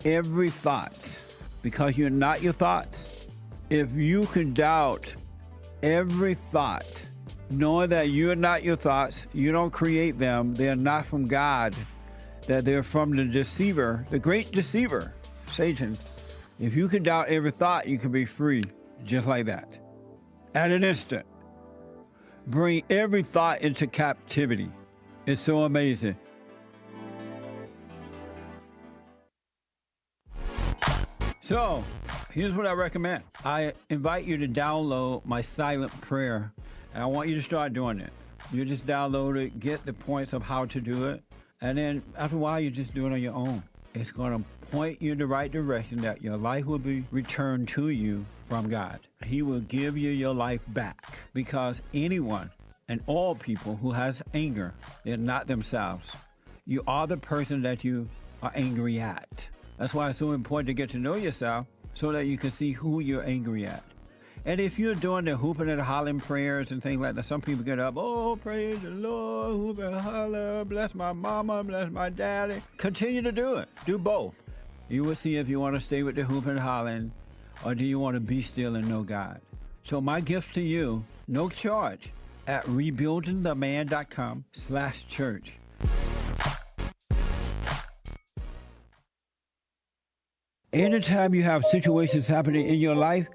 every thought, because you're not your thoughts. If you can doubt every thought, knowing that you're not your thoughts, you don't create them, they're not from God, that they're from the deceiver, the great deceiver, Satan. If you can doubt every thought, you can be free, just like that. At an instant. Bring every thought into captivity. It's so amazing. So, here's what I recommend. I invite you to download my silent prayer, and I want you to start doing it. You just download it, get the points of how to do it, and then after a while, you just do it on your own. It's going to point you in the right direction that your life will be returned to you from God. He will give you your life back, because anyone and all people who has anger, they're not themselves. You are the person that you are angry at. That's why it's so important to get to know yourself so that you can see who you're angry at. And if you're doing the hooping and hollering prayers and things like that, some people get up, oh, praise the Lord, hoop and holler, bless my mama, bless my daddy. Continue to do it. Do both. You will see if you want to stay with the hooping and hollering, or do you want to be still and know God. So my gift to you, no charge, at rebuildingtheman.com/church. Anytime you have situations happening in your life,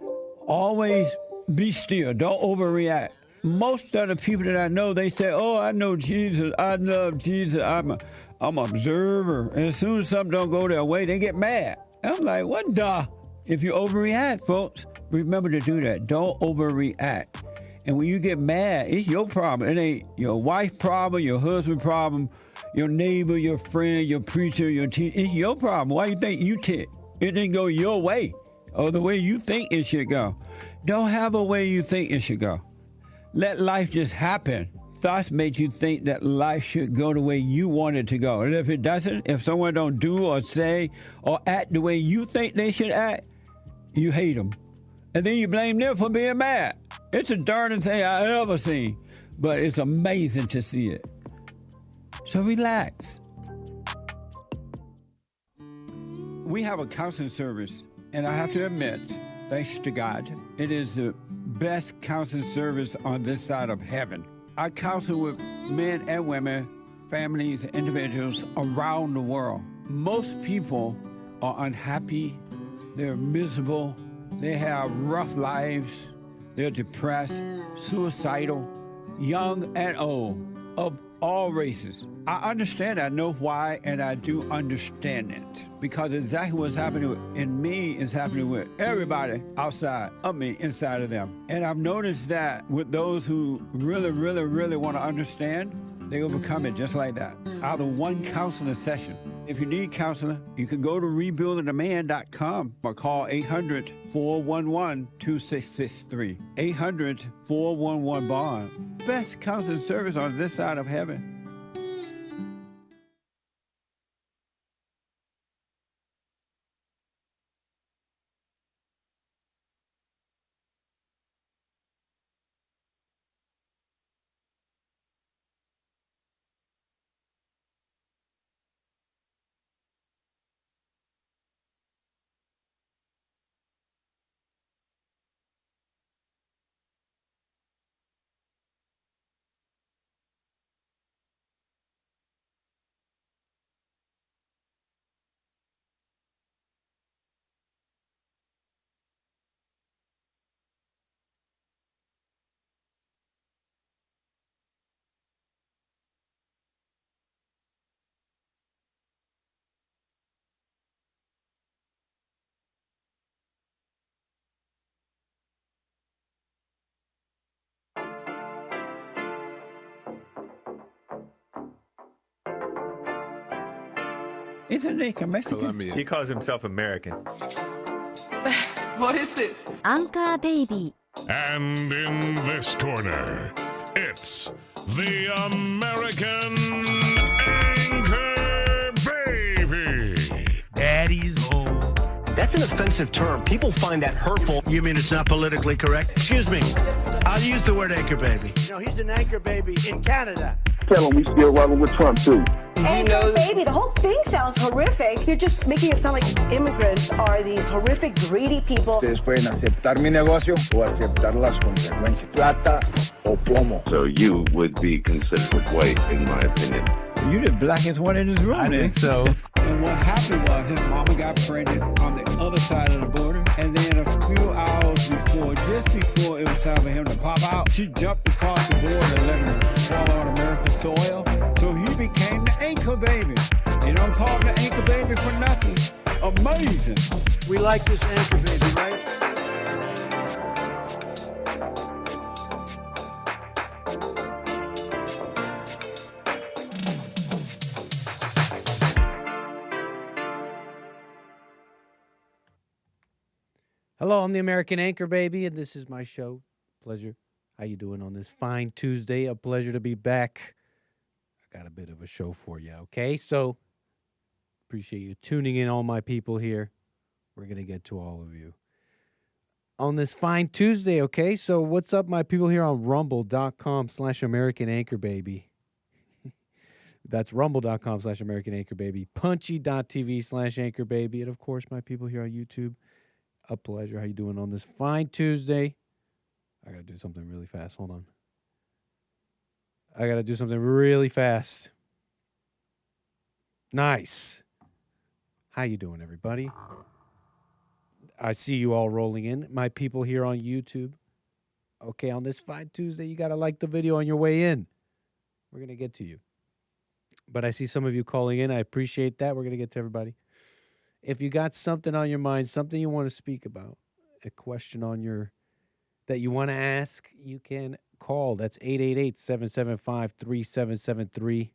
always be still. Don't overreact. Most of the people that I know, they say, oh, I know Jesus. I love Jesus. I'm an observer. And as soon as something don't go their way, they get mad. I'm like, what the? If you overreact, folks, remember to do that. Don't overreact. And when you get mad, it's your problem. It ain't your wife's problem, your husband's problem, your neighbor, your friend, your preacher, your teacher. It's your problem. Why you think you tick? It didn't go your way or the way you think it should go. Don't have a way you think it should go. Let life just happen. Thoughts make you think that life should go the way you want it to go. And if it doesn't, if someone don't do or say or act the way you think they should act, you hate them. And then you blame them for being mad. It's the darndest thing I ever seen. But it's amazing to see it. So relax. We have a counseling service, and I have to admit, thanks to God, it is the best counseling service on this side of heaven. I counsel with men and women, families, and individuals around the world. Most people are unhappy, they're miserable, they have rough lives, they're depressed, suicidal, young and old, of all races. I understand, I know why, and I do understand it. Because exactly what's happening in me is happening with everybody outside of me, inside of them. And I've noticed that with those who really, really, really want to understand, they overcome it just like that, out of one counseling session. If you need counseling, you can go to rebuildingtheman.com or call 800-411-2663. 800-411-BOND. Best counseling service on this side of heaven. Isn't he Mexican? Colombian. He calls himself American. What is this? Anchor Baby. And in this corner, it's the American Anchor Baby. Daddy's home. That's an offensive term. People find that hurtful. You mean it's not politically correct? Excuse me. I'll use the word anchor baby. You know, he's an anchor baby in Canada. Tell him we still rolling with Trump, too. Anchor baby, the whole thing sounds horrific. You're just making it sound like immigrants are these horrific, greedy people. Ustedes pueden aceptar mi negocio o aceptar las consecuencias. Plata o plomo. So you would be considered white, in my opinion. You the blackest one in this room, I think so. And what happened was his mama got pregnant on the other side of the border, and then a few hours before, just before it was time for him to pop out, she jumped across the border and let him fall on American soil. So he became the anchor baby. You don't call him the anchor baby for nothing. Amazing. We like this anchor baby, right? Hello, I'm the American Anchor Baby, and this is my show. Pleasure. How you doing on this fine Tuesday? A pleasure to be back. I got a bit of a show for you, okay? So, appreciate you tuning in, all my people here. We're going to get to all of you on this fine Tuesday, okay? So, what's up, my people here on rumble.com/American Anchor Baby. That's rumble.com/American Anchor Baby. Punchy.tv/Anchor Baby. And, of course, my people here on YouTube. A pleasure. How you doing on this fine Tuesday? I got to do something really fast. Hold on. I got to do something really fast. Nice. How you doing, everybody? I see you all rolling in. My people here on YouTube. Okay, on this fine Tuesday, you got to like the video on your way in. We're going to get to you. But I see some of you calling in. I appreciate that. We're going to get to everybody. If you got something on your mind, something you want to speak about, a question on your that you want to ask, you can call. That's 888-775-3773.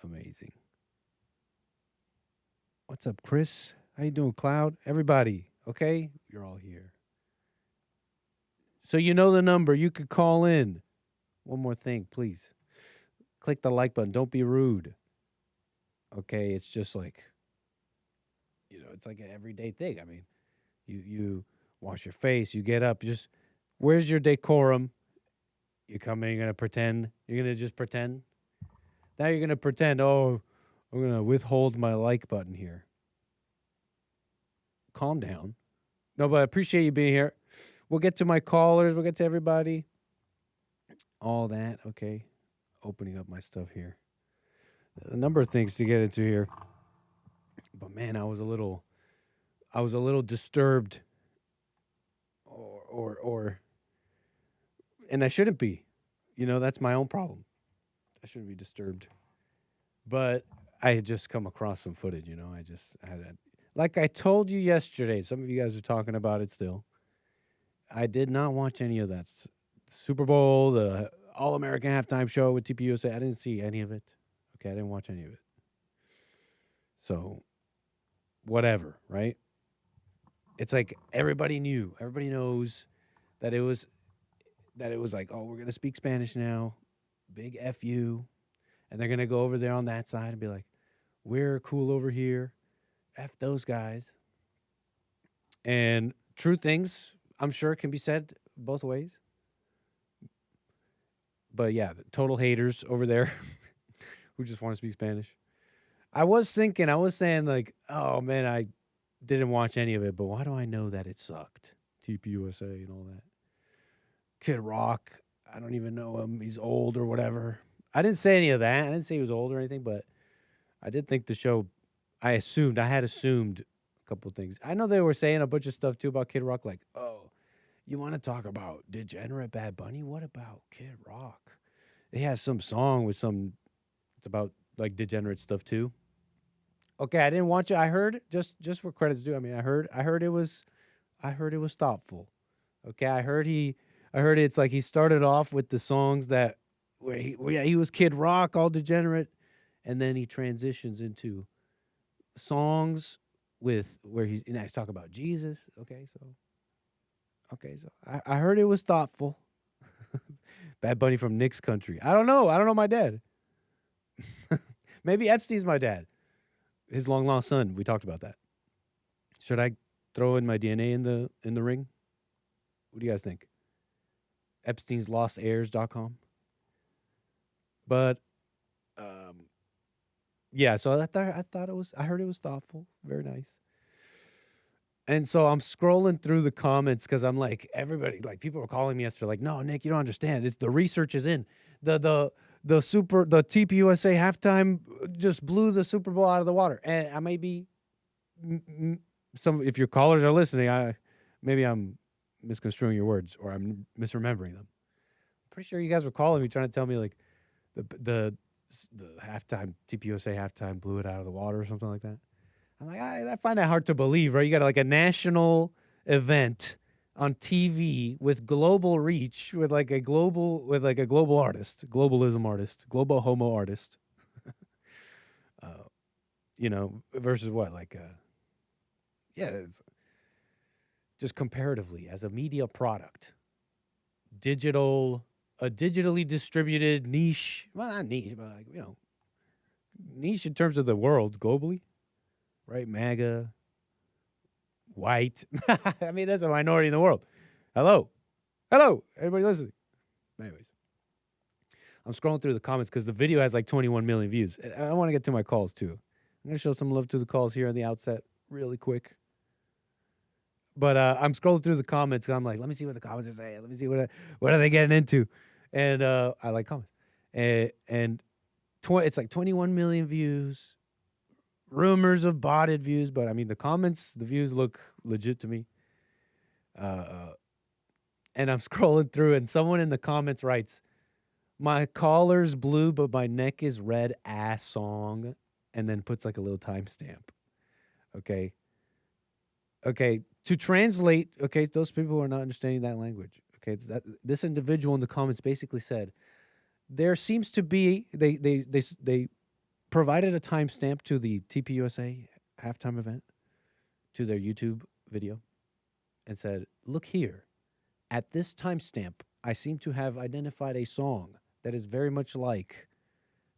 Amazing. What's up, Chris? How you doing, Cloud? Everybody, okay? You're all here. So you know the number. You could call in. One more thing, please. Click the like button. Don't be rude. Okay, it's just like, you know, it's like an everyday thing. I mean, you wash your face, you get up, just, where's your decorum? You come in, you're going to pretend. You're going to just pretend. Now you're going to pretend, oh, I'm going to withhold my like button here. Calm down. No, but I appreciate you being here. We'll get to my callers. We'll get to everybody. All that, okay. Opening up my stuff here. A number of things to get into here. But man, I was a little disturbed, or, and I shouldn't be, you know, that's my own problem. I shouldn't be disturbed, but I had just come across some footage, you know, I had that, like I told you yesterday, some of you guys are talking about it still. I did not watch any of that Super Bowl, the All-American halftime show with TPUSA. I didn't see any of it. Okay, I didn't watch any of it. So, whatever, right? It's like everybody knows that it was like, oh, we're going to speak Spanish now. Big F you. And they're going to go over there on that side and be like, we're cool over here. F those guys. And true things, I'm sure, can be said both ways. But yeah, the total haters over there who just want to speak Spanish. I was saying like, oh man, I didn't watch any of it, but why do I know that it sucked? TPUSA and all that. Kid Rock, I don't even know him. He's old or whatever. I didn't say any of that. I didn't say he was old or anything, but I did think the show, I had assumed a couple of things. I know they were saying a bunch of stuff too about Kid Rock, like, oh, you want to talk about degenerate Bad Bunny? What about Kid Rock? He has some song with some, it's about like degenerate stuff too. Okay, I didn't watch it. I heard, just for credits due, I mean, I heard it was thoughtful. Okay, I heard it's like he started off with the songs that where he was Kid Rock, all degenerate, and then he transitions into songs with where he's talking about Jesus. Okay, so I heard it was thoughtful. Bad Bunny from Nick's country. I don't know my dad. Maybe Epstein's my dad. His long lost son. We talked about that. Should I throw in my DNA in the ring? What do you guys think? Epstein'sLostHeirs.com. But yeah, so I heard it was thoughtful, very nice. And so I'm scrolling through the comments because I'm like, everybody, like people were calling me yesterday, like, no, Nick, you don't understand. It's the research is in the TPUSA halftime just blew the Super Bowl out of the water. And I may be if your callers are listening, maybe I'm misconstruing your words or I'm misremembering them. I'm pretty sure you guys were calling me trying to tell me like the halftime TPUSA halftime blew it out of the water or something like that. I'm like, I find that hard to believe, right? You got like a national event on TV with global reach, with a global artist, globalism artist, global homo artist. Versus what? It's just comparatively as a media product, a digitally distributed niche. Well, not niche, but niche in terms of the world globally, right? MAGA, white. I mean, that's a minority in the world. Hello, everybody listening. Anyways, I'm scrolling through the comments because the video has like 21 million views. I want to get to my calls too. I'm going to show some love to the calls here on the outset really quick. But I'm scrolling through the comments and I'm like, let me see what the comments are saying. Let me see what are they getting into. And I like comments. It's like 21 million views. Rumors of botted views, but I mean the views look legit to me. And I'm scrolling through and someone in the comments writes, my collar's blue, but my neck is red ass song. And then puts like a little timestamp. Okay. To translate, those people who are not understanding that language. Okay. This individual in the comments basically said, there seems to be, they provided a timestamp to the TPUSA halftime event, to their YouTube video, and said, look here. At this timestamp, I seem to have identified a song that is very much like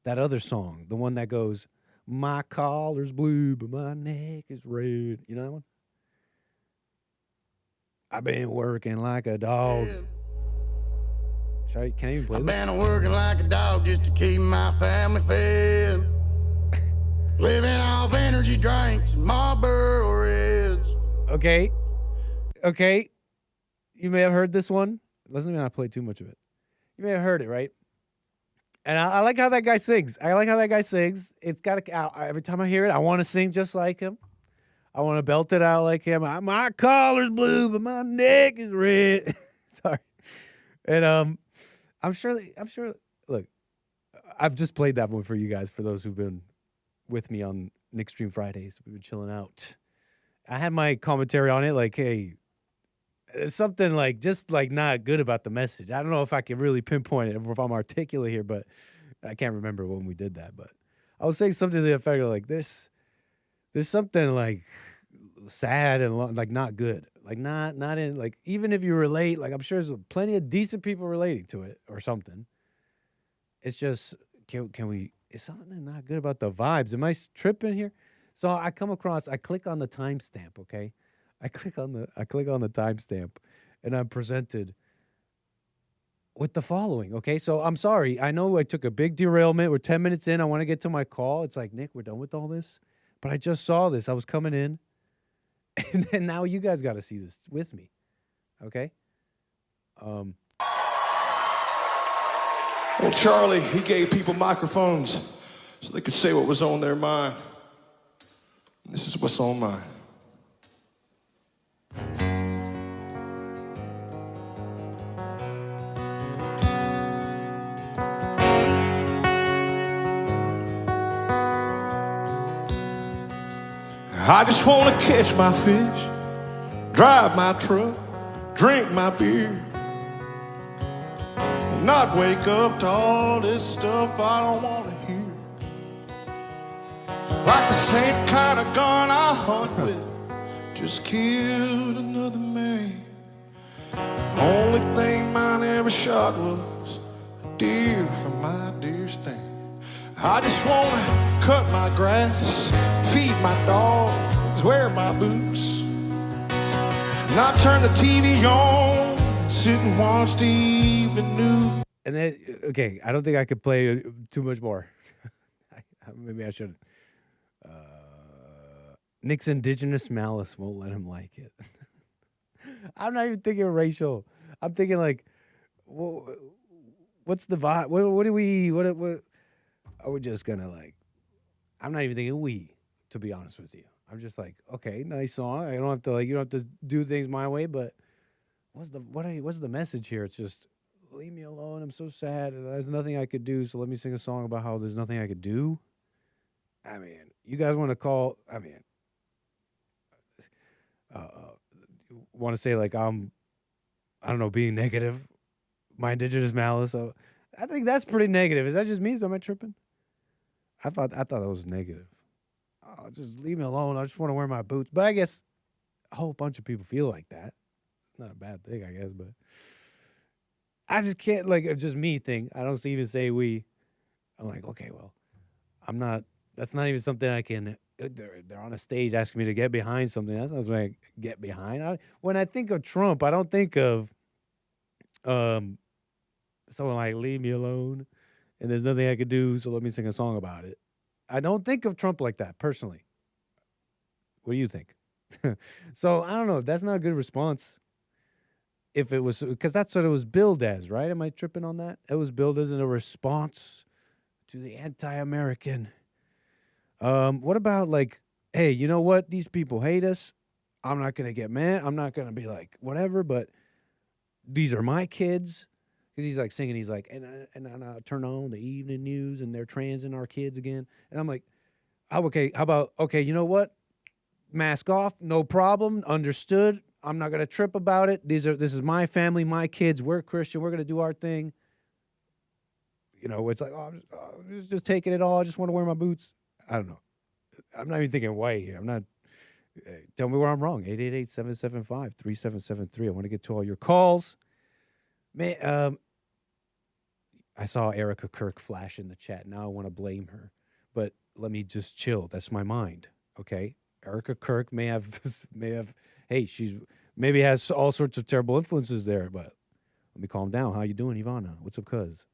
that other song, the one that goes, my collar's blue, but my neck is red. You know that one? I've been working like a dog. Can I even play this? I've been working like a dog just to keep my family fed. Living off energy drinks and Marlboro Reds. Okay. You may have heard this one. Doesn't mean I play too much of it. You may have heard it, right? And I like how that guy sings. It's got every time I hear it, I want to sing just like him. I want to belt it out like him. My collar's blue, but my neck is red. Sorry. And I'm sure. Look, I've just played that one for you guys. For those who've been with me on Nick Stream Fridays, we've been chilling out. I had my commentary on it, like, hey, there's something just not good about the message. I don't know if I can really pinpoint it, or if I'm articulate here, but I can't remember when we did that. But I was saying something to the effect of there's something sad and not good, not in even if you relate, I'm sure there's plenty of decent people relating to it or something. It's just can we? Is something not good about the vibes? Am I tripping here? So I click on the timestamp. Okay. I click on the timestamp, and I'm presented with the following. Okay, so I'm sorry. I know I took a big derailment. We're 10 minutes in. I want to get to my call. It's like, Nick, we're done with all this. But I just saw this. I was coming in, and then now you guys got to see this with me. Okay. Well, Charlie, he gave people microphones so they could say what was on their mind. This is what's on mine. I just want to catch my fish, drive my truck, drink my beer, and not wake up to all this stuff I don't want to hear. Like the same kind of gun I hunt with just killed another man. The only thing mine ever shot was a deer from my deer stand. I just want to cut my grass, feed my dogs, wear my boots, not turn the TV on, sit and watch the evening news. And then, okay, I don't think I could play too much more. Maybe I shouldn't. Nick's indigenous malice won't let him like it. I'm not even thinking racial. I'm thinking like, what's the vibe? What do we? What are we just gonna like? I'm not even thinking we, to be honest with you. I'm just like, okay, nice song. I don't have to like, you don't have to do things my way, but what's the message here? It's just leave me alone. I'm so sad. There's nothing I could do. So let me sing a song about how there's nothing I could do. I mean, you guys want to call? I mean, want to say like I don't know, being negative, my indigenous malice. So I think that's pretty negative. Is that just me? Am I tripping? I thought that was negative. Oh, just leave me alone. I just want to wear my boots. But I guess a whole bunch of people feel like that. Not a bad thing, I guess, but I just can't, like, it's just me thing. I don't even say we. I'm like, okay, well, that's not even something I can, they're on a stage asking me to get behind something. That's not something I get behind. When I think of Trump, I don't think of someone like, leave me alone, and there's nothing I could do, so let me sing a song about it. I don't think of Trump like that, personally. What do you think? So, I don't know. That's not a good response. If it was, because that's what it was billed as, right? Am I tripping on that? It was billed as a response to the anti-American. What about like, hey, you know what? These people hate us. I'm not going to get mad. I'm not going to be like, whatever, but these are my kids. Because he's like singing, he's like, and I turn on the evening news and they're transing our kids again. And I'm like, okay, how about, okay, you know what? Mask off, no problem, understood. I'm not going to trip about it. This is my family, my kids. We're Christian. We're going to do our thing. You know, it's like, I'm just taking it all. I just want to wear my boots. I don't know. I'm not even thinking white here. I'm not. Tell me where I'm wrong. 888-775-3773. I want to get to all your calls. Man, I saw Erica Kirk flash in the chat. Now I want to blame her. But let me just chill. That's my mind. Okay? Erica Kirk may have, hey, she's maybe has all sorts of terrible influences there, but let me calm down. How you doing, Ivana? What's up, cuz?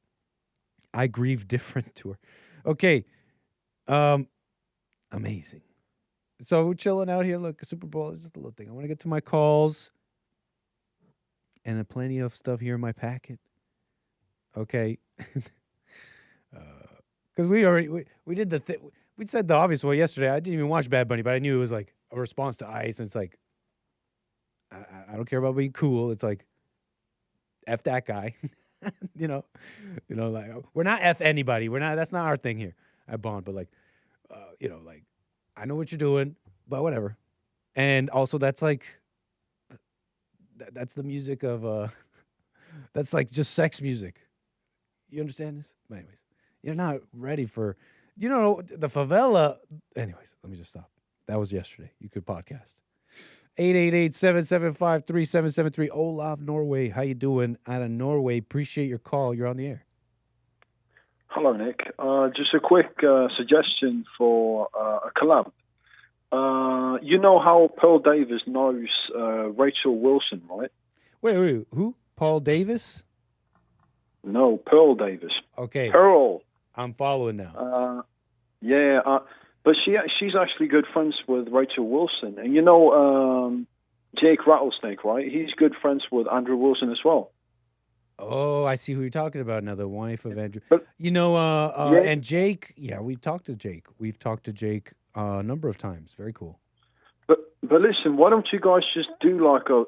I grieve different to her. Okay. Amazing. So we're chilling out here. Look, Super Bowl is just a little thing. I want to get to my calls. And plenty of stuff here in my packet. Okay. Because we did the thing. We said the obvious one yesterday. I didn't even watch Bad Bunny, but I knew it was like a response to ICE. And it's like, I don't care about being cool. It's like, F that guy. you know, like, we're not F anybody. That's not our thing here at Bond. But like, like, I know what you're doing, but whatever. And also that's like, that's the music of, that's like just sex music. You understand this? But anyways, you're not ready for, the favela. Anyways, let me just stop. That was yesterday. You could podcast. 888-775-3773. Olav, Norway. How you doing out of Norway? Appreciate your call. You're on the air. Hello, Nick. Just a quick suggestion for a collab. You know how Pearl Davis knows Rachel Wilson, right? Wait, who? Paul Davis? No, Pearl Davis. Okay. Pearl. I'm following now. But she's actually good friends with Rachel Wilson. And Jake Rattlesnake, right? He's good friends with Andrew Wilson as well. Oh, I see who you're talking about now, the wife of Andrew. But, and Jake, we've talked to Jake. We've talked to Jake a number of times. Very cool. But listen, why don't you guys just do like a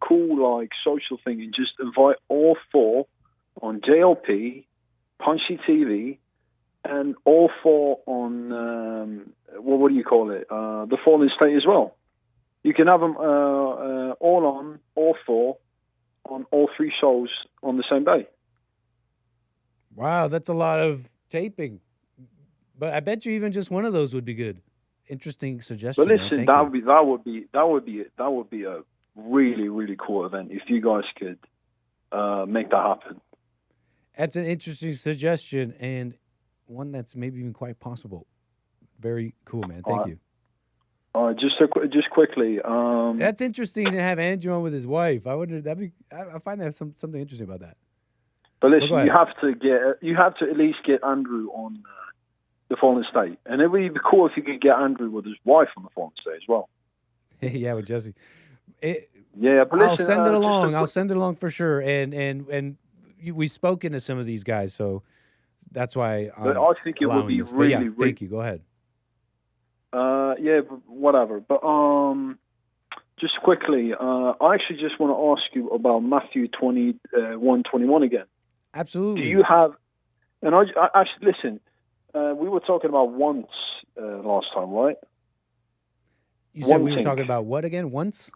cool like social thing and just invite all four on JLP, Punchy TV, and all four on what do you call it? The Fallen State as well. You can have them all four on all three shows on the same day. Wow, that's a lot of taping. But I bet you even just one of those would be good. Interesting suggestion. But listen, that would be a really, really cool event if you guys could make that happen. That's an interesting suggestion and one that's maybe even quite possible. Very cool, man. Thank you. Just quickly. That's interesting to have Andrew on with his wife. I wonder I find that something interesting about that. But listen, you have to at least get Andrew on the fallen state. And it would be cool if you could get Andrew with his wife on the fallen state as well. Yeah, with Jesse. Yeah, but I'll listen, send it along. I'll send it along for sure. And we've spoken to some of these guys, so that's why but I think it would be this. really, yeah, thank you. Go ahead. Yeah, whatever. But just quickly, I actually just want to ask you about Matthew 21:21 again. Absolutely. Do you have? And I actually listen. We were talking about once last time, right? You said we were talking about what again? Once.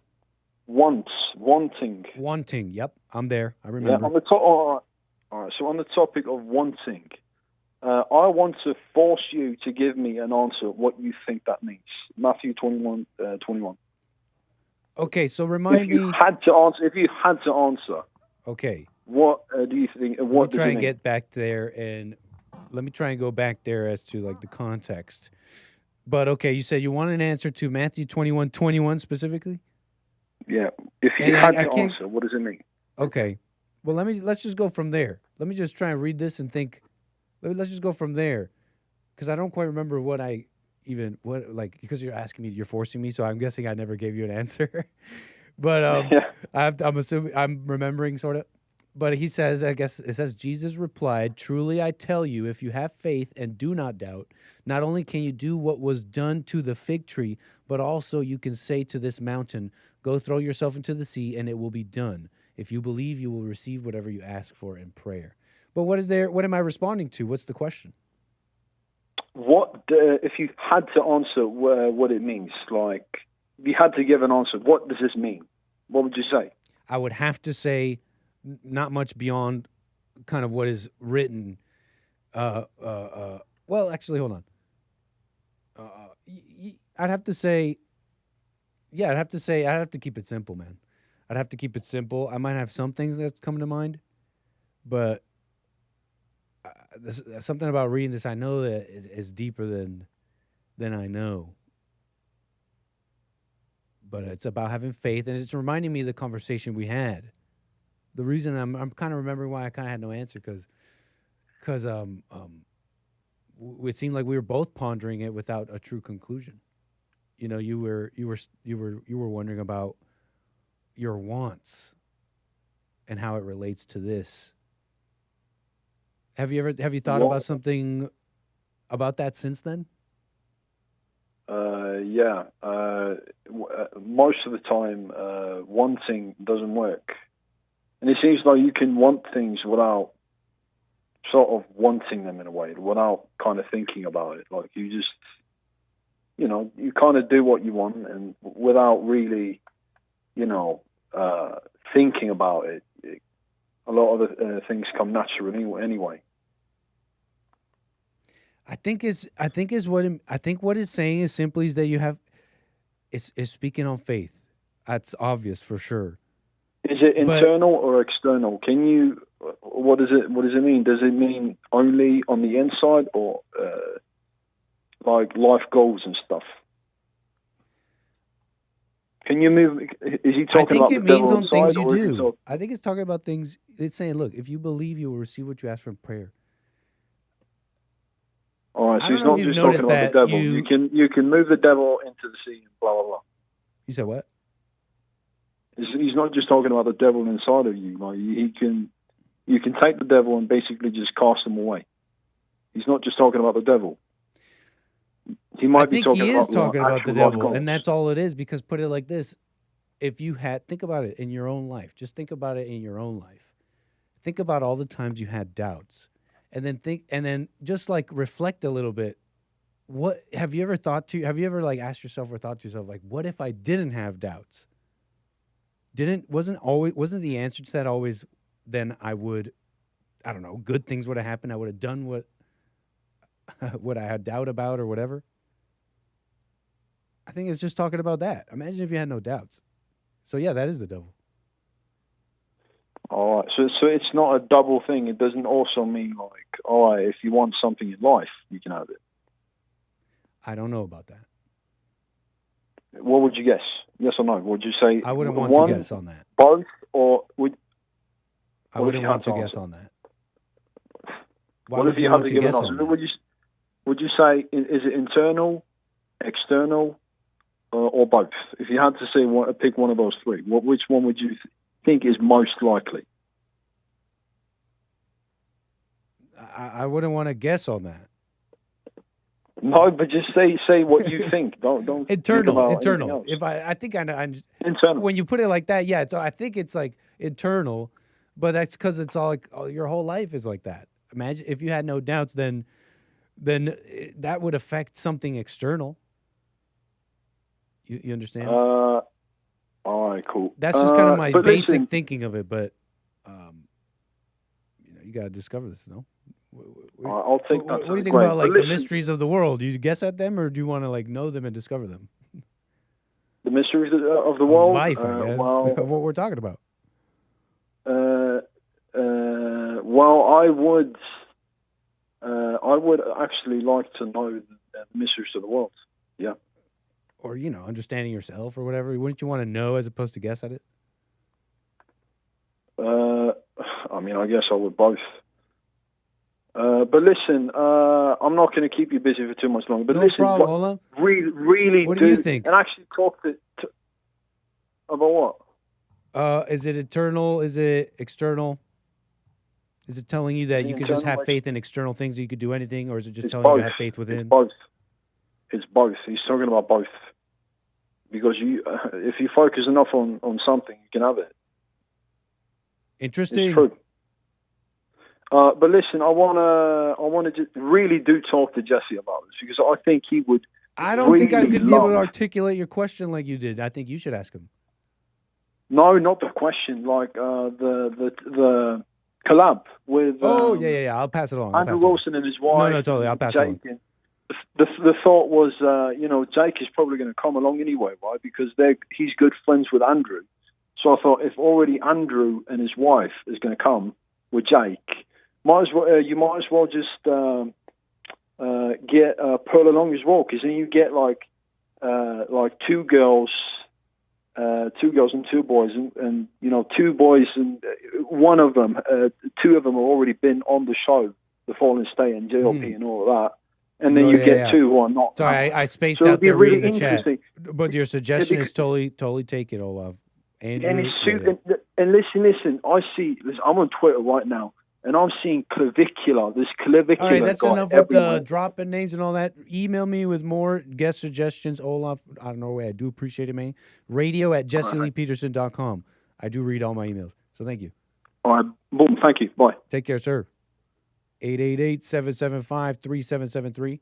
Wanting. Yep, I'm there. I remember. Yeah, on the all right. So on the topic of wanting, I want to force you to give me an answer what you think that means. Matthew 21:21. Okay, so remind me. If you had to answer. Okay. What do you think? What let me try and get back there, and let me try and go back there as to like the context. But okay, you said you want an answer to Matthew 21:21 specifically. Yeah. If you had to answer, what does it mean? Okay. Well, let's just go from there. Let me just try and read this and think. Let's just go from there, because I don't quite remember because you're asking me, you're forcing me, so I'm guessing I never gave you an answer. But I'm assuming I'm remembering sort of. But he says, I guess it says, Jesus replied, "Truly I tell you, if you have faith and do not doubt, not only can you do what was done to the fig tree, but also you can say to this mountain, go throw yourself into the sea, and it will be done. If you believe, you will receive whatever you ask for in prayer." But what am I responding to? What's the question? What if you had to answer what it means? Like, if you had to give an answer, what does this mean? What would you say? I would have to say not much beyond kind of what is written. Well, actually, hold on. I'd have to keep it simple, man. I'd have to keep it simple. I might have some things that's coming to mind, but there's something about reading this I know that is deeper than I know. But it's about having faith, and it's reminding me of the conversation we had. The reason I'm kind of remembering why I kind of had no answer because it seemed like we were both pondering it without a true conclusion. You know, you were wondering about your wants and how it relates to this. Have you thought about something about that since then? Yeah. Most of the time, wanting doesn't work. And it seems like you can want things without sort of wanting them in a way, without kind of thinking about it. Like you just, you kind of do what you want and without really, thinking about it. A lot of the things come naturally anyway. I think what it's saying is simply is that you have is speaking on faith. That's obvious for sure. Is it internal or external? Can you? What does it mean? Does it mean only on the inside or like life goals and stuff? Can you move? Is he talking about the devil inside? I think it means on things you do. I think it's talking about things. It's saying, look, if you believe, you will receive what you ask for in prayer. All right, so he's not just talking about the devil. You can move the devil into the sea and blah blah blah. You said what? He's not just talking about the devil inside of you. Like you can take the devil and basically just cast him away. He's not just talking about the devil. He might be talking about the devil, and that's all it is. Because put it like this: if you think about it in your own life, just think about it in your own life. Think about all the times you had doubts, and then just like reflect a little bit. What have you ever like asked yourself or thought to yourself like, what if I didn't have doubts? Wasn't the answer to that always? Then I would, I don't know, good things would have happened. I would have done what I had doubt about or whatever. I think it's just talking about that. Imagine if you had no doubts. So yeah, that is the devil. All right. So it's not a double thing. It doesn't also mean like, all right, if you want something in life, you can have it. I don't know about that. What would you guess? Yes or no? Would you say I wouldn't want to guess on that. Both, or would I wouldn't want to guess on that. What if you had to give an answer? would you say is it internal, external, or both? If you had to say pick one of those three, which one would you think is most likely? I wouldn't want to guess on that. No, but just say what you think. Don't internal. If I think I know. Internal. When you put it like that, yeah. I think it's like internal, but that's because it's all like your whole life is like that. Imagine if you had no doubts, then that would affect something external. You understand? All right, cool. That's just kind of my basic thinking of it, but you got to discover this, no? I'll take that. What do you think about like the mysteries of the world? Do you guess at them, or do you want to like know them and discover them? The mysteries of the world, life, well, of what we're talking about. Well, I would actually like to know the mysteries of the world. Yeah. Or understanding yourself or whatever. Wouldn't you want to know as opposed to guess at it? I mean, I guess I would both. But listen, I'm not going to keep you busy for too much longer. But no listen, problem, Olav. really what do you think? And actually talk about what? Is it internal? Is it external? Is it telling you that you could just have faith in external things, that you could do anything, or is it just telling you to have faith within? It's both. It's both. He's talking about both. Because if you focus enough on something, you can have it. Interesting. It's true. But listen, I want to really do talk to Jesse about this because I think he would. I don't think I could be able to articulate your question like you did. I think you should ask him. No, not the question. Like the collab with. Yeah. I'll pass it on. Andrew Wilson and his wife. No, totally. I'll pass it on. The thought was, Jake is probably going to come along anyway, right? Because he's good friends with Andrew. So I thought if already Andrew and his wife is going to come with Jake, you might as well just get Pearl along as well, because then you get like two girls and two boys, and two boys and one of them, two of them have already been on the show, The Fallen State and JLP and all of that. And then you get two who are not. Sorry, I spaced out there reading the chat. But your suggestion is totally take it, Olav. Andrew, and listen. I'm on Twitter right now, and I'm seeing clavicular. This clavicular. All right, that's guy enough with the dropping names and all that. Email me with more guest suggestions, Olav out of Norway. I do appreciate it, man. radio@jesseleepeterson.com. I do read all my emails, so thank you. All right, boom. Thank you. Bye. Take care, sir. 888-775-3773.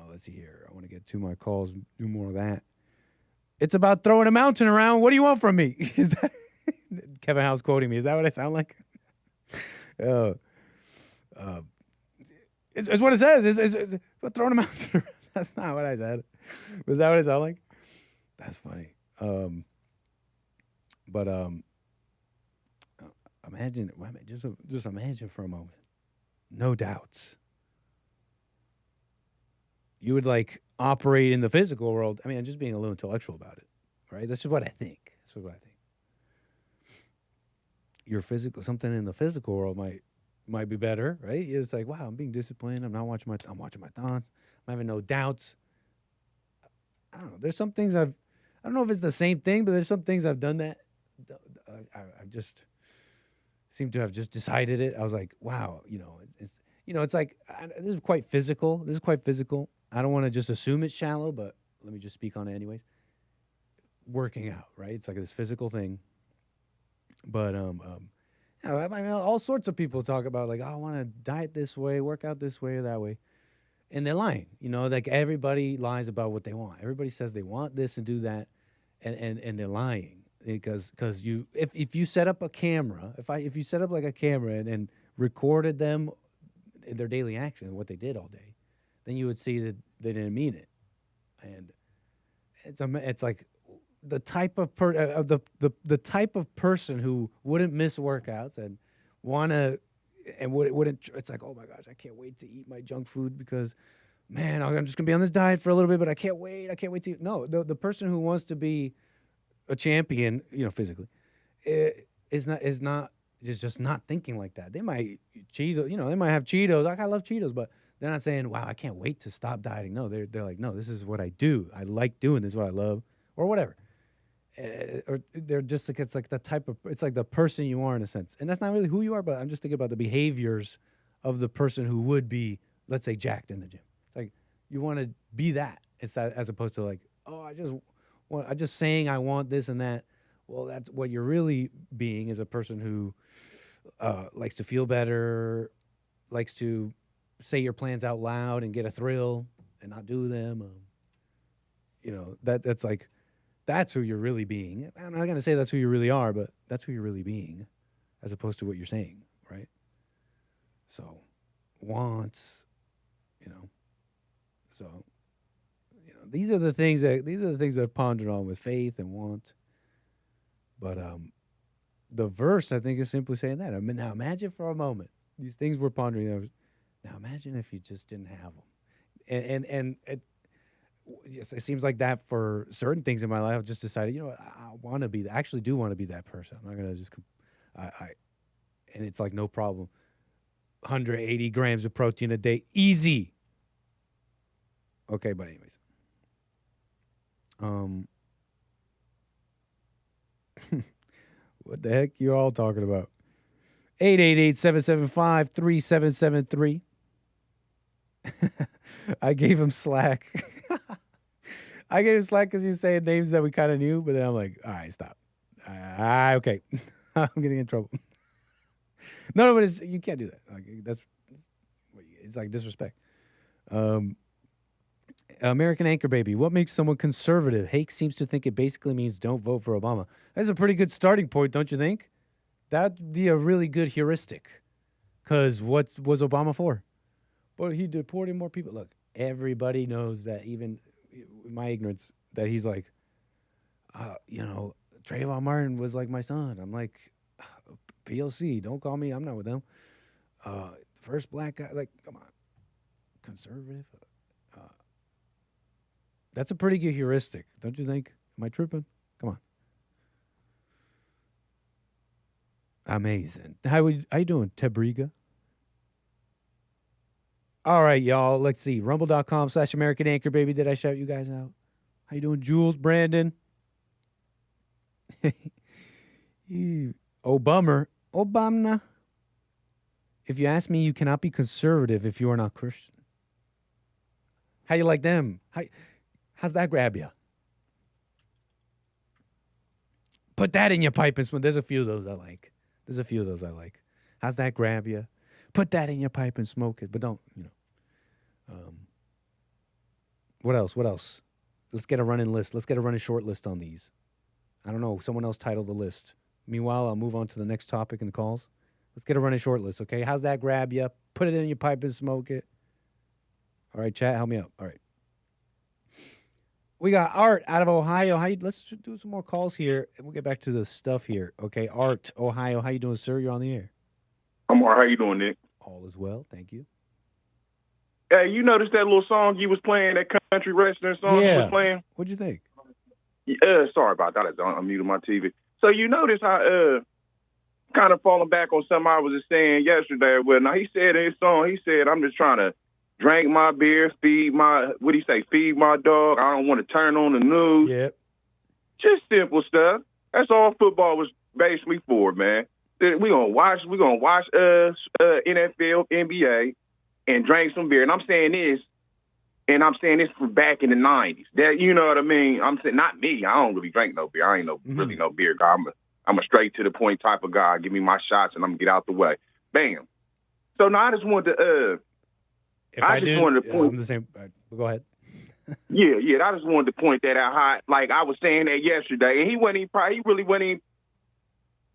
Let's see here. I want to get to my calls, do more of that. It's about throwing a mountain around. What do you want from me? Is that Kevin Howe's quoting me? Is that what I sound like? It's what it says. It's about throwing a mountain around. That's not what I said. Was that what it sounded like? That's funny. Imagine, just imagine for a moment. No doubts. You would operate in the physical world. I mean, I'm just being a little intellectual about it, right? That's just what I think. Your physical, something in the physical world might be better, right? It's like, wow, I'm being disciplined. I'm watching my thoughts. I'm having no doubts. I don't know. There's some things I don't know if it's the same thing, but there's some things I've done that I've just seem to have just decided it. I was like, wow, it's like, this is quite physical. I don't want to just assume it's shallow, but let me just speak on it anyways. Working out, right? It's like this physical thing. But I mean, all sorts of people talk about I want to diet this way, work out this way or that way. And they're lying, everybody lies about what they want. Everybody says they want this and do that, and they're lying. Because if you set up a camera, if you set up a camera and recorded them in their daily action, what they did all day, then you would see that they didn't mean it. And it's like the type of the type of person who wouldn't miss workouts and wouldn't. It's like, oh my gosh, I can't wait to eat my junk food because, man, I'm just gonna be on this diet for a little bit, but I can't wait to eat. No, the person who wants to be a champion, physically, is just not thinking like that. They might eat Cheetos, they might have Cheetos. I love Cheetos, but They're not saying, wow, I can't wait to stop dieting. No, they're like, no, this is what I do. I like doing this, is what I love, or whatever. Or they're just like, it's like the type of, it's like the person you are in a sense. And that's not really who you are, but I'm just thinking about the behaviors of the person who would be, let's say, jacked in the gym. It's like, you want to be that, as opposed to like, oh, I just saying I want this and that. Well, that's what you're really being, is a person who likes to feel better, likes to say your plans out loud and get a thrill and not do them. That's like, that's who you're really being. I'm not going to say that's who you really are, but that's who you're really being, as opposed to what you're saying, right? So, wants, these are the things that I've pondered on with faith and want. But the verse, I think, is simply saying that. I mean, now imagine for a moment these things we're pondering. Now imagine if you just didn't have them, and it seems like that for certain things in my life. I've just decided, I want to be. I actually do want to be that person. I'm not gonna just, and it's like no problem. 180 grams of protein a day, easy. Okay, but anyways, what the heck you all talking about? 888-775-3773. I gave him slack. I gave him slack because he was saying names that we kind of knew, but then I'm like, all right, stop. Okay. I'm getting in trouble. No, but you can't do that. Like, it's like disrespect. American Anchor Baby. What makes someone conservative? Hake seems to think it basically means don't vote for Obama. That's a pretty good starting point, don't you think? That'd be a really good heuristic. Because what was Obama for? But he deported more people. Look, everybody knows that, even in my ignorance, that he's like, Trayvon Martin was like my son. I'm like, POC, don't call me. I'm not with them. First black guy, like, come on. Conservative? That's a pretty good heuristic, don't you think? Am I tripping? Come on. Amazing. How you doing, Tebriga? All right, y'all. Let's see. Rumble.com/American Anchor Baby. Did I shout you guys out? How you doing, Jules? Brandon? Obama. If you ask me, you cannot be conservative if you are not Christian. How you like them? How's that grab you? Put that in your pipe and smoke. There's a few of those I like. How's that grab you? Put that in your pipe and smoke it. But don't, What else? Let's get a running list. Let's get a running short list on these. I don't know. Someone else titled the list. Meanwhile, I'll move on to the next topic in the calls. Let's get a running short list, okay? How's that grab you? Put it in your pipe and smoke it. All right, chat, help me out. All right. We got Art out of Ohio. Let's do some more calls here, and we'll get back to the stuff here. Okay, Art, Ohio. How you doing, sir? You're on the air. I'm all right. How you doing, Nick? All is well. Thank you. Hey, you noticed that little song you was playing, that country western song you was playing? What'd you think? Sorry about that. I muted my TV. So you notice how kind of falling back on something I was just saying yesterday. Well, now he said in his song, I'm just trying to drink my beer, feed my dog. I don't want to turn on the news. Yep. Just simple stuff. That's all football was basically for, man. We're gonna watch NFL, NBA, and drink some beer. And I'm saying this from back in the 90s. That, you know what I mean? I'm saying, not me. I don't really drink no beer. I ain't really no beer guy. I'm a straight to the point type of guy. Give me my shots and I'm gonna get out the way. Bam. So now I just wanted to I'm the same. Go ahead. yeah. I just wanted to point that out. How, like I was saying that yesterday, and he really wasn't even.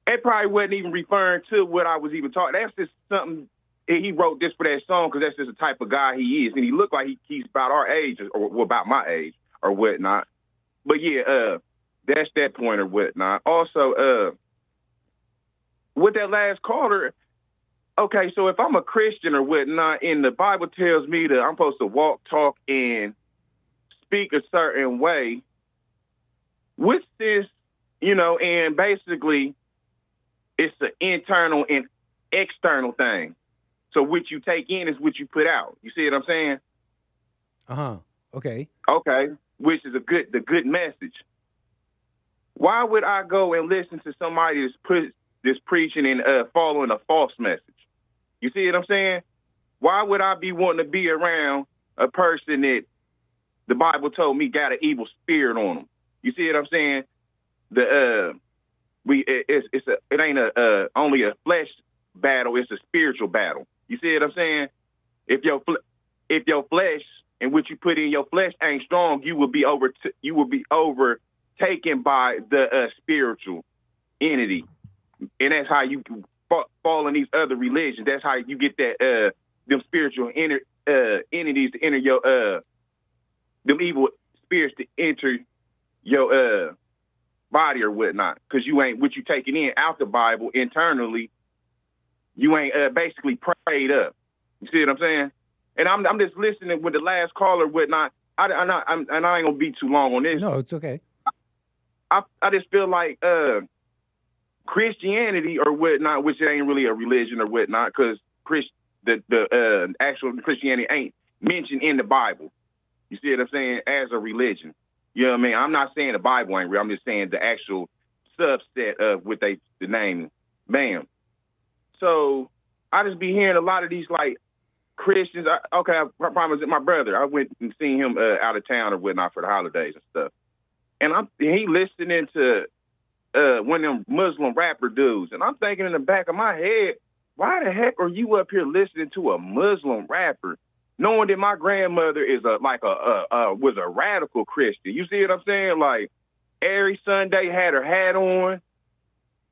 It probably wasn't even referring to what I was even talking. That's just something he wrote this for that song because that's just the type of guy he is, and he looked like he's about our age or about my age or whatnot. But yeah, that's that point or whatnot. Also, with that last caller. Okay, so if I'm a Christian or whatnot, and the Bible tells me that I'm supposed to walk, talk, and speak a certain way, with this, and basically it's an internal and external thing. So what you take in is what you put out. You see what I'm saying? Okay. Okay. Which is the good message. Why would I go and listen to somebody that's preaching and following a false message? You see what I'm saying? Why would I be wanting to be around a person that the Bible told me got an evil spirit on them? You see what I'm saying? It ain't only a flesh battle, it's a spiritual battle. You see what I'm saying? If your flesh and what you put in your flesh ain't strong, you will be overtaken by the spiritual entity, and that's how you fall in these other religions. That's how you get that them spiritual entities to enter your them evil spirits to enter your body or whatnot, because you ain't what you taking in out the Bible internally. You ain't basically prayed up. You see what I'm saying? And I'm just listening with the last caller or whatnot. I ain't gonna be too long on this. No, it's okay. I just feel like Christianity or whatnot, which ain't really a religion or whatnot, because the actual Christianity ain't mentioned in the Bible. You see what I'm saying? As a religion. You know what I mean? I'm not saying the Bible ain't real. I'm just saying the actual subset of what the name. Bam. So I just be hearing a lot of these like Christians. I promise it. My brother, I went and seen him out of town or whatnot for the holidays and stuff. And he listening to one of them Muslim rapper dudes. And I'm thinking in the back of my head, why the heck are you up here listening to a Muslim rapper, knowing that my grandmother is was a radical Christian? You see what I'm saying? Like every Sunday had her hat on,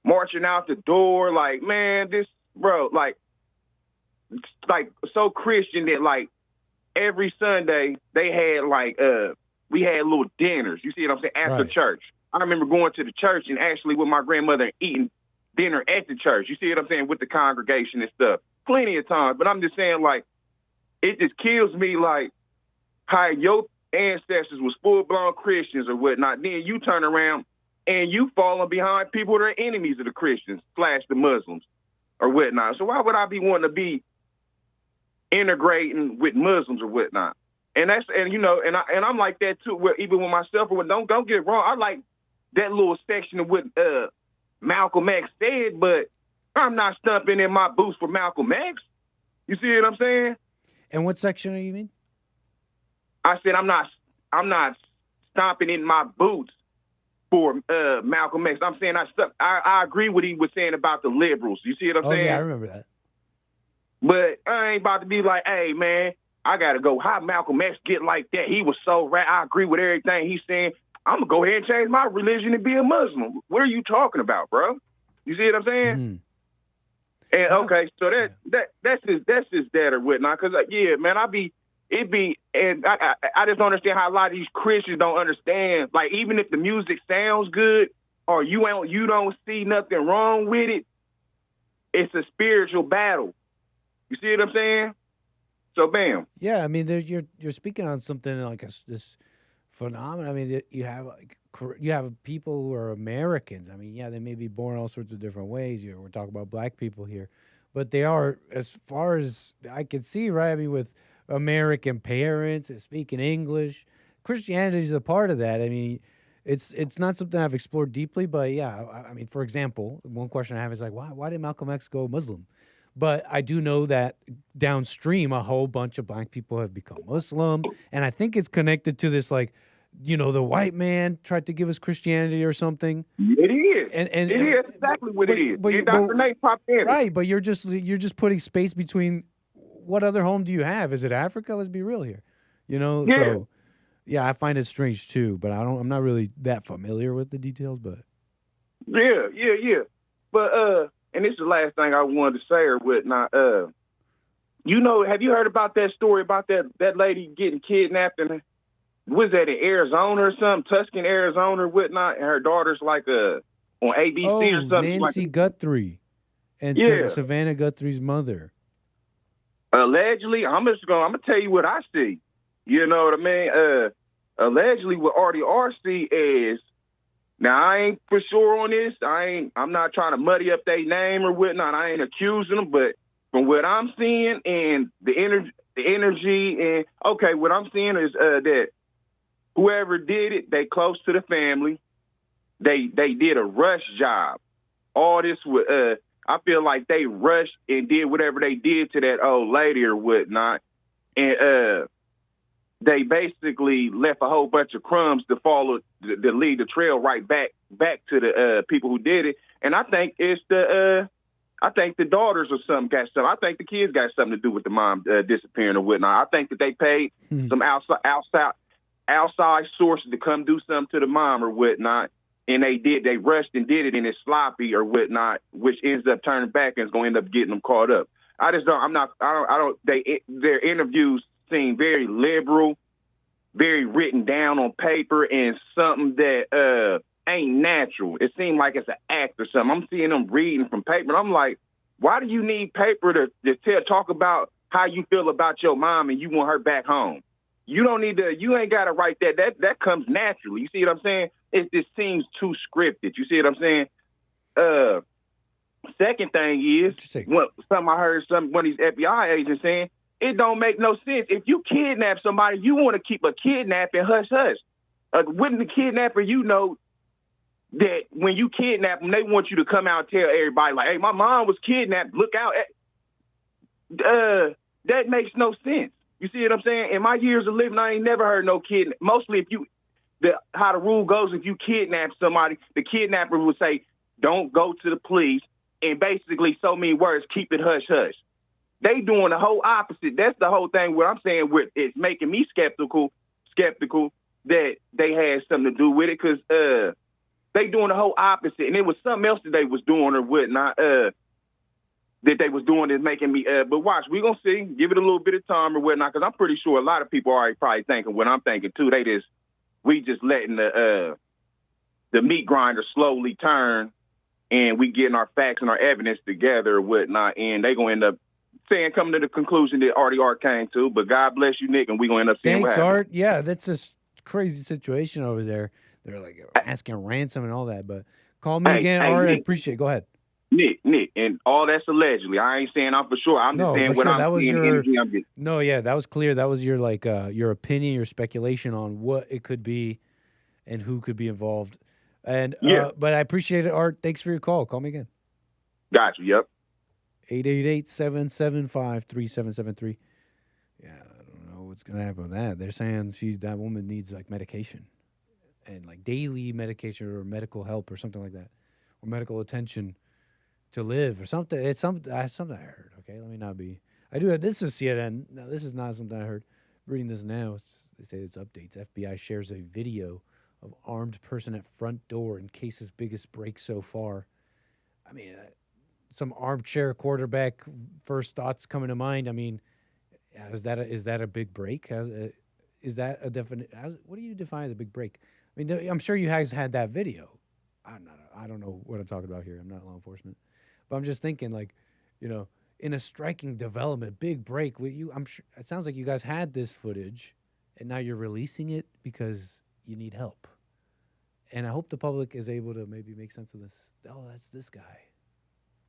marching out the door. Like, man, this bro, like so Christian that like every Sunday they had like we had little dinners. You see what I'm saying? After church. I remember going to the church and actually with my grandmother eating dinner at the church. You see what I'm saying? With the congregation and stuff. Plenty of times. But I'm just saying, like, it just kills me, like, how your ancestors was full-blown Christians or whatnot. Then you turn around and you falling behind people that are enemies of the Christians / the Muslims or whatnot. So why would I be wanting to be integrating with Muslims or whatnot? And I'm like that too. Where even with myself, or don't get it wrong, I like that little section of what Malcolm X said, but I'm not stumping in my boots for Malcolm X. You see what I'm saying? And what section are you in? I said I'm not stomping in my boots for Malcolm X. I'm saying I agree with what he was saying about the liberals. You see what I'm saying? Oh yeah, I remember that. But I ain't about to be like, hey man, I gotta go. How Malcolm X get like that? He was so right. I agree with everything he's saying. I'm gonna go ahead and change my religion and be a Muslim. What are you talking about, bro? You see what I'm saying? Mm-hmm. And okay, so that's just that or whatnot. Cause yeah, man, I just don't understand how a lot of these Christians don't understand. Like even if the music sounds good or you don't see nothing wrong with it, it's a spiritual battle. You see what I'm saying? So bam. Yeah, I mean, you're speaking on something like this phenomenon. I mean, you have people who are Americans. I mean, yeah, they may be born all sorts of different ways. We're talking about black people here, but they are, as far as I can see, right? I mean, with American parents and speaking English, Christianity is a part of that. I mean, it's not something I've explored deeply, but yeah, I mean, for example, one question I have is like, why did Malcolm X go Muslim? But I do know that downstream, a whole bunch of black people have become Muslim. And I think it's connected to this, like, the white man tried to give us Christianity or something. It is. And it is exactly what it is. Indoctrinate propaganda. Right, but you're just putting space between what other home do you have? Is it Africa? Let's be real here. Yeah. So yeah, I find it strange too, but I'm not really that familiar with the details, but Yeah. But and this is the last thing I wanted to say or whatnot. Have you heard about that story about that lady getting kidnapped and was that in Arizona or something, Tuscan, Arizona or whatnot, and her daughter's like on ABC or something? Nancy Guthrie and Savannah Guthrie's mother. Allegedly, I'm gonna tell you what I see. You know what I mean? Allegedly, what RC is. Now, I ain't for sure on this. I'm not trying to muddy up their name or whatnot. I ain't accusing them, but from what I'm seeing and the energy, and okay, what I'm seeing is that whoever did it, they close to the family. They did a rush job. All this with I feel like they rushed and did whatever they did to that old lady or whatnot, and they basically left a whole bunch of crumbs to follow to lead the trail right back to the people who did it. And I think it's I think the daughters or something got something. I think the kids got something to do with the mom disappearing or whatnot. I think that they paid some outside sources to come do something to the mom or whatnot, and they did. They rushed and did it, and it's sloppy or whatnot, which ends up turning back and is going to end up getting them caught up. I just don't. I'm not. I don't. Their interviews seem very liberal, very written down on paper, and something that ain't natural. It seemed like it's an act or something. I'm seeing them reading from paper, and I'm like, why do you need paper to talk about how you feel about your mom and you want her back home? You don't need to. You ain't got to write that. That comes naturally. You see what I'm saying? It just seems too scripted. You see what I'm saying? Second thing is, something I heard one of these FBI agents saying, it don't make no sense. If you kidnap somebody, you want to keep a kidnapping hush-hush. Wouldn't the kidnapper, that when you kidnap them, they want you to come out and tell everybody, like, hey, my mom was kidnapped, look out. That makes no sense. You see what I'm saying? In my years of living, I ain't never heard no kidnap. Mostly how the rule goes, if you kidnap somebody, the kidnapper would say, don't go to the police, and basically so many words, keep it hush-hush. They doing the whole opposite. That's the whole thing what I'm saying with it's making me skeptical that they had something to do with it, because they doing the whole opposite. And it was something else that they was doing or whatnot, that they was doing is making me, but watch, we going to see, give it a little bit of time or whatnot, because I'm pretty sure a lot of people are probably thinking what I'm thinking too. We just letting the meat grinder slowly turn, and we getting our facts and our evidence together or whatnot, and they going to end up coming to the conclusion that Artie Art came to. But God bless you, Nick, and we going to end up seeing what happens. Thanks, Art. Yeah, that's a crazy situation over there. They're like asking ransom and all that, but call me again, Art. Nick, I appreciate it. Go ahead. Nick, and all that's allegedly. I ain't saying I'm for sure. I'm just saying what I'm seeing. No, yeah, that was clear. That was your your opinion, your speculation on what it could be and who could be involved. And but I appreciate it, Art. Thanks for your call. Call me again. Got you. Yep. 888-775-3773. Yeah, I don't know what's gonna happen with that. They're saying that woman needs like medication and like daily medication or medical help or something like that, or medical attention to live or something. It's something I heard. Okay, let me not be. This is CNN. No, this is not something I heard. Reading this now. They say it's updates. FBI shares a video of armed person at front door in case's biggest break so far. I mean, some armchair quarterback first thoughts coming to mind. I mean, is that a big break? Is that a definite? What do you define as a big break? I mean, I'm sure you guys had that video. I don't know what I'm talking about here. I'm not law enforcement, but I'm just thinking, like, in a striking development, big break. I'm sure it sounds like you guys had this footage, and now you're releasing it because you need help. And I hope the public is able to maybe make sense of this. Oh, that's this guy.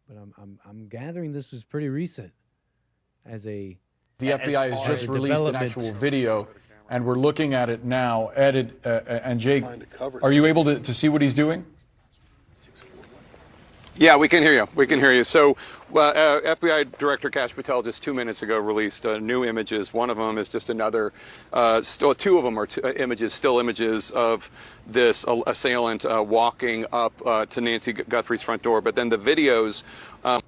But I'm gathering this was pretty recent. The FBI has just released an actual video, and we're looking at it now. Ed and Jake, are you able to see what he's doing? Yeah, we can hear you. We can hear you. So FBI Director Kash Patel just 2 minutes ago released new images. One of them is just another, two of them are still images of this assailant walking up to Nancy Guthrie's front door. But then the videos,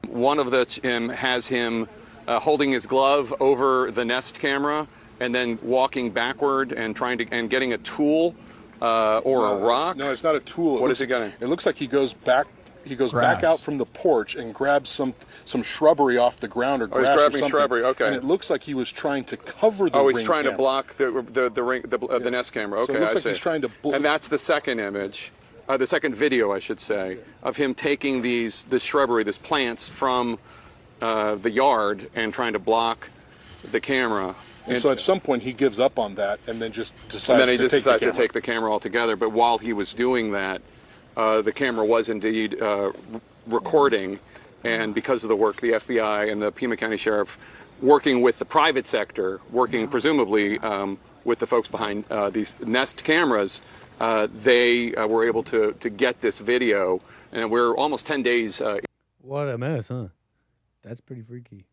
one of which has him holding his glove over the Nest camera and then walking backward and and getting a tool or a rock. No, it's not a tool. What is he getting? It looks like he goes back. He goes back out from the porch and grabs some shrubbery off the ground or grass he's grabbing or something. Shrubbery. Okay. And it looks like he was trying to cover the. Oh, he's trying to block the Nest camera. Okay, so it looks I like see. He's trying to. And that's the second image, the second video, I should say, of him taking this shrubbery, these plants from the yard and trying to block the camera. And so at some point he gives up on that and then just decides to take the camera altogether. But while he was doing that, the camera was indeed recording, And because of the work the FBI and the Pima County Sheriff working with the private sector, working presumably with the folks behind these Nest cameras, they were able to get this video. And we're almost 10 days. What a mess, huh? That's pretty freaky.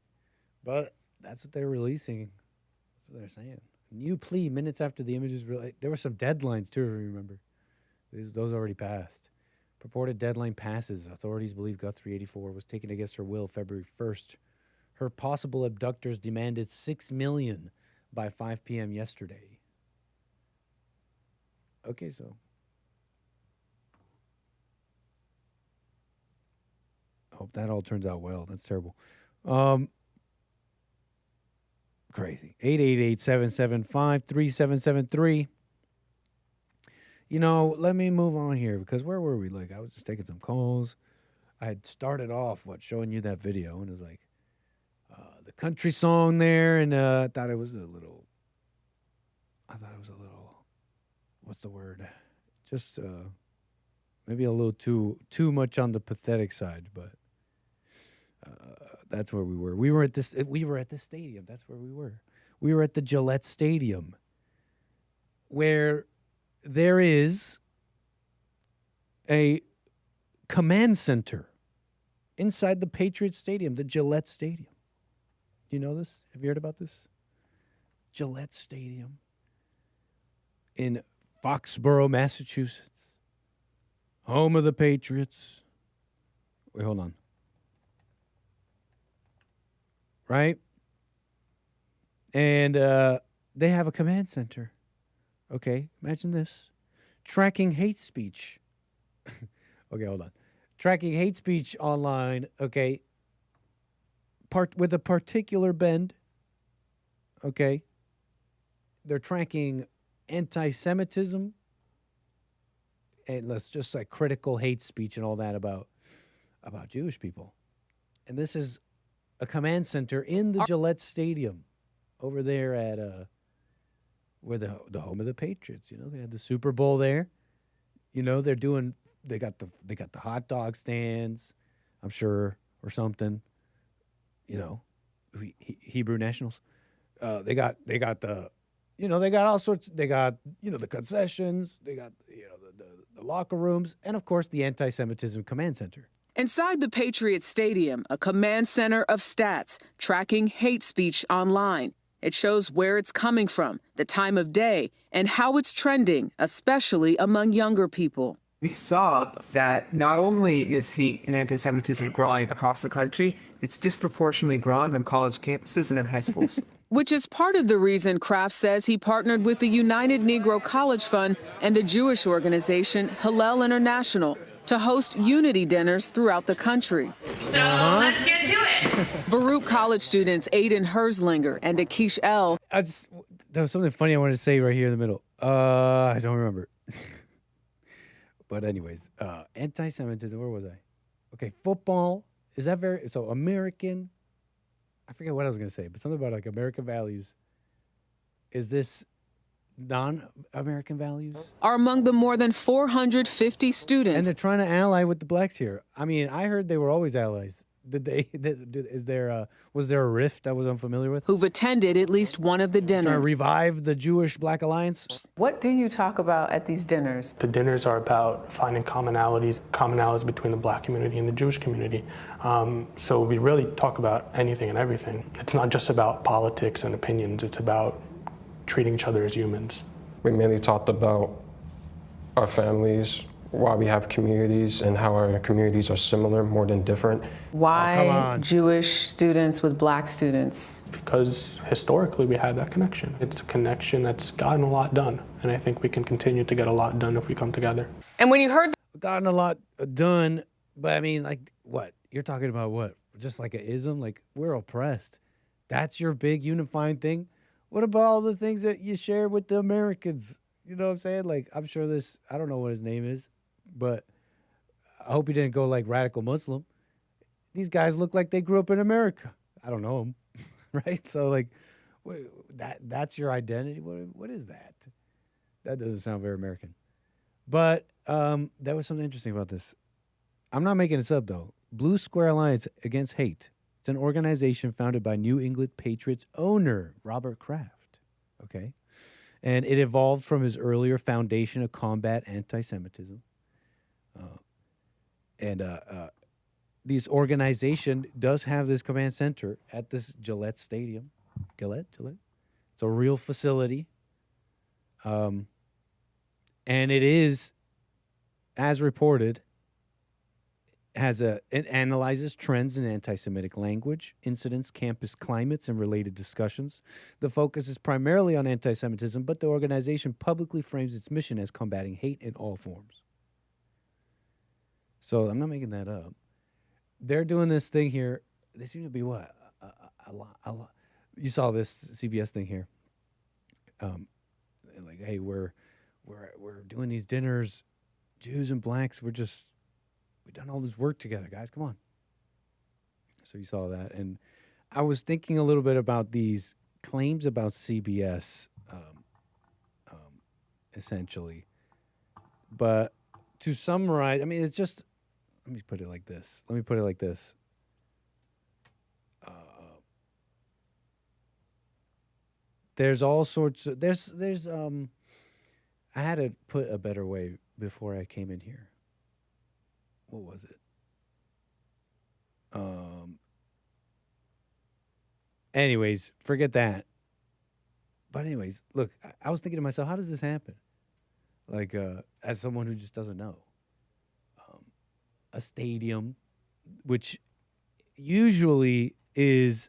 But that's what they're releasing. That's what they're saying. New plea minutes after the images. There were some deadlines, too, if you remember. Those already passed. Purported deadline passes. Authorities believe Guthrie, 84, was taken against her will February 1st. Her possible abductors demanded $6 million by 5 p.m. yesterday. Okay, so. Hope that all turns out well. That's terrible. Crazy. 888-775-3773. You know, let me move on here because where were we? Like, I was just taking some calls. I had started off, showing you that video, and it was like the country song there, and I thought it was a little, what's the word? Just maybe a little too much on the pathetic side, but that's where we were. We were at this stadium. That's where we were. We were at the Gillette Stadium, where there is a command center inside the Patriots Stadium, the Gillette Stadium. Do you know this? Have you heard about this? Gillette Stadium in Foxborough, Massachusetts, home of the Patriots. Wait, hold on. Right? And they have a command center. Okay, imagine this. Tracking hate speech. Okay, hold on. Tracking hate speech online, okay, with a particular bend, okay. They're tracking antisemitism and let's just like critical hate speech and all that about Jewish people. And this is a command center in the Gillette Stadium over there at where the home of the Patriots. You know, they had the Super Bowl there. You know, they got the hot dog stands, I'm sure, or something. You know, Hebrew Nationals. They got the, you know, they got all sorts. They got, you know, the concessions. They got, you know, the locker rooms, and of course the anti-Semitism command center. Inside the Patriots Stadium, a command center of stats tracking hate speech online. It shows where it's coming from, the time of day, and how it's trending, especially among younger people. We saw that not only is hate and anti-Semitism growing across the country, it's disproportionately growing on college campuses and in high schools. Which is part of the reason Kraft says he partnered with the United Negro College Fund and the Jewish organization Hillel International to host unity dinners throughout the country. So let's get to it. Baruch College students Aiden Herzlinger and Akish L. There was something funny I wanted to say right here in the middle. I don't remember. But anyways, anti-Semitism, where was I? Okay, football. Is that so American? I forget what I was going to say, but something about like American values. Is this non-American values? Are among the more than 450 students. And they're trying to ally with the blacks here. I mean, I heard they were always allies. Was there a rift I was unfamiliar with? Who've attended at least one of the dinners. Trying to revive the Jewish-Black alliance? What do you talk about at these dinners? The dinners are about finding commonalities between the black community and the Jewish community. So we really talk about anything and everything. It's not just about politics and opinions, it's about treating each other as humans. We mainly talked about our families, why we have communities, and how our communities are similar more than different. Why Jewish students with black students? Because historically we had that connection. It's a connection that's gotten a lot done, and I think we can continue to get a lot done if we come together. And when you heard gotten a lot done, but I mean, like, what? You're talking about what? Just like an ism? Like, we're oppressed. That's your big unifying thing? What about all the things that you share with the Americans? You know what I'm saying? Like, I'm sure I don't know what his name is, but I hope he didn't go like radical Muslim. These guys look like they grew up in America. I don't know them, right? So like, that's your identity. What is that? That doesn't sound very American. But there was something interesting about this. I'm not making this up though. Blue Square Alliance Against Hate. It's an organization founded by New England Patriots owner Robert Kraft. Okay. And it evolved from his earlier foundation to combat anti-Semitism. This organization does have this command center at this Gillette Stadium. Gillette? It's a real facility. And it is, as reported, it analyzes trends in anti-Semitic language, incidents, campus climates, and related discussions. The focus is primarily on anti-Semitism, but the organization publicly frames its mission as combating hate in all forms. So I'm not making that up. They're doing this thing here. They seem to be what? A lot. You saw this CBS thing here. Like, hey, we're doing these dinners, Jews and blacks. We've done all this work together, guys. Come on. So you saw that, and I was thinking a little bit about these claims about CBS, essentially. But to summarize, I mean, it's just. Let me put it like this. There's all sorts of I had to put a better way before I came in here. What was it? Anyways, forget that. But anyways, look, I was thinking to myself, how does this happen? Like, as someone who just doesn't know. A stadium, which usually is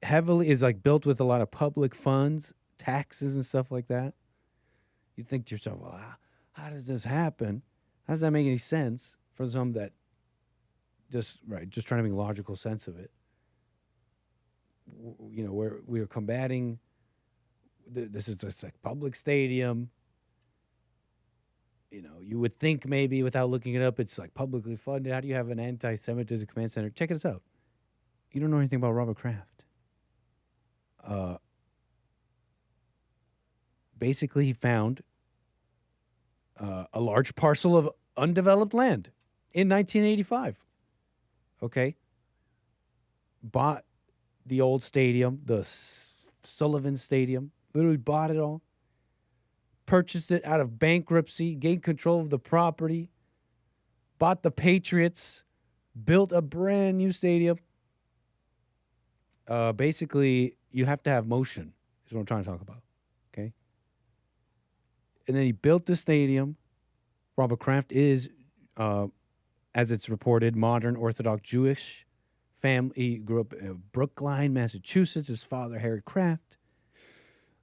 like built with a lot of public funds, taxes and stuff like that. You think to yourself, well, how does this happen? How does that make any sense for some that just trying to make logical sense of it? You know, we're combating. This is just like public stadium. You know, you would think maybe without looking it up, it's like publicly funded. How do you have an anti-Semitism command center? Check this out. You don't know anything about Robert Kraft. Basically, he found a large parcel of undeveloped land in 1985. Okay? Bought the old stadium, the Sullivan Stadium, literally bought it all. Purchased it out of bankruptcy, gained control of the property, bought the Patriots, built a brand new stadium. Basically, you have to have motion, is what I'm trying to talk about, okay? And then he built the stadium. Robert Kraft is, as it's reported, modern Orthodox Jewish family. He grew up in Brookline, Massachusetts. His father, Harry Kraft,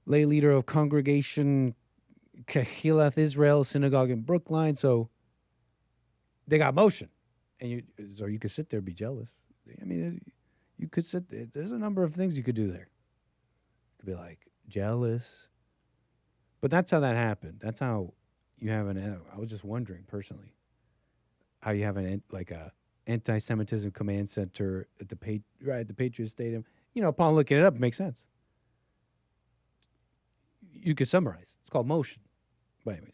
lay leader of Congregation Kehilath Israel Synagogue in Brookline. So they got motion, and you could sit there and be jealous. I mean, you could sit there. There's a number of things you could do there. You could be like jealous, but that's how that happened. That's how you have I was just wondering personally how you have a anti-Semitism command center at the Patriots Stadium. You know, upon looking it up, it makes sense. You could summarize. It's called motion. But anyways,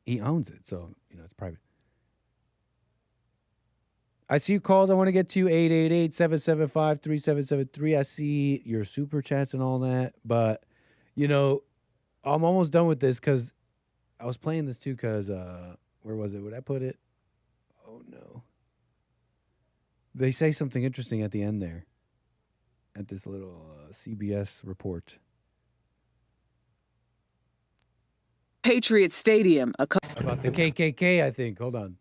he owns it, so you know it's private. I see you calls. I want to get to you 888-775-3773. I see your super chats and all that, but you know, I'm almost done with this because I was playing this too. Because where was it? Would I put it? Oh no. They say something interesting at the end there, at this little CBS report. Patriot Stadium. About the KKK, I think. Hold on.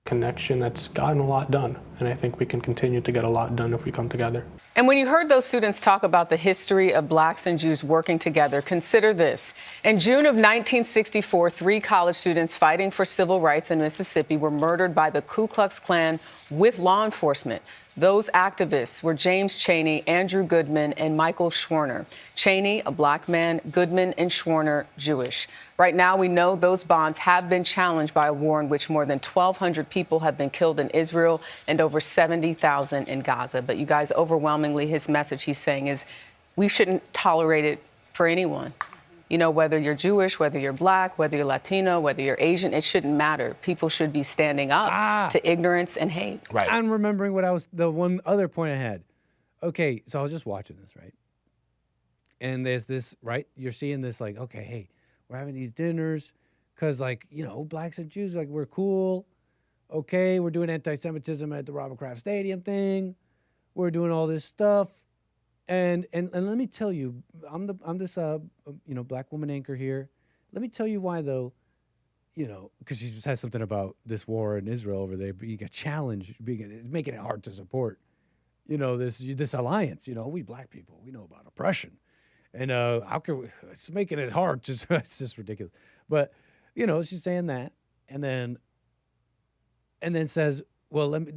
Connection that's gotten a lot done, and I think we can continue to get a lot done if we come together. And when you heard those students talk about the history of blacks and Jews working together, consider this. In June of 1964, 3 college students fighting for civil rights in Mississippi were murdered by the Ku Klux Klan with law enforcement. Those activists were James Chaney, Andrew Goodman, and Michael Schwerner. Chaney, a black man, Goodman and Schwerner, Jewish. Right now, we know those bonds have been challenged by a war in which more than 1,200 people have been killed in Israel and over 70,000 in Gaza. But you guys, overwhelmingly, his message he's saying is we shouldn't tolerate it for anyone. You know, whether you're Jewish, whether you're black, whether you're Latino, whether you're Asian, it shouldn't matter. People should be standing up to ignorance and hate. Right. I'm remembering the one other point I had. Okay, so I was just watching this, right? And there's this, right? You're seeing this like, okay, hey, we're having these dinners because, like, you know, blacks and Jews, like, we're cool. Okay, we're doing anti-Semitism at the Robert Kraft Stadium thing. We're doing all this stuff. And let me tell you, I'm this black woman anchor here. Let me tell you why, though, you know, because she says something about this war in Israel over there being a challenge, making it hard to support, you know, this alliance. You know, we black people, we know about oppression. And how can it's making it hard. It's just ridiculous. But, you know, she's saying that. And then says, well, let me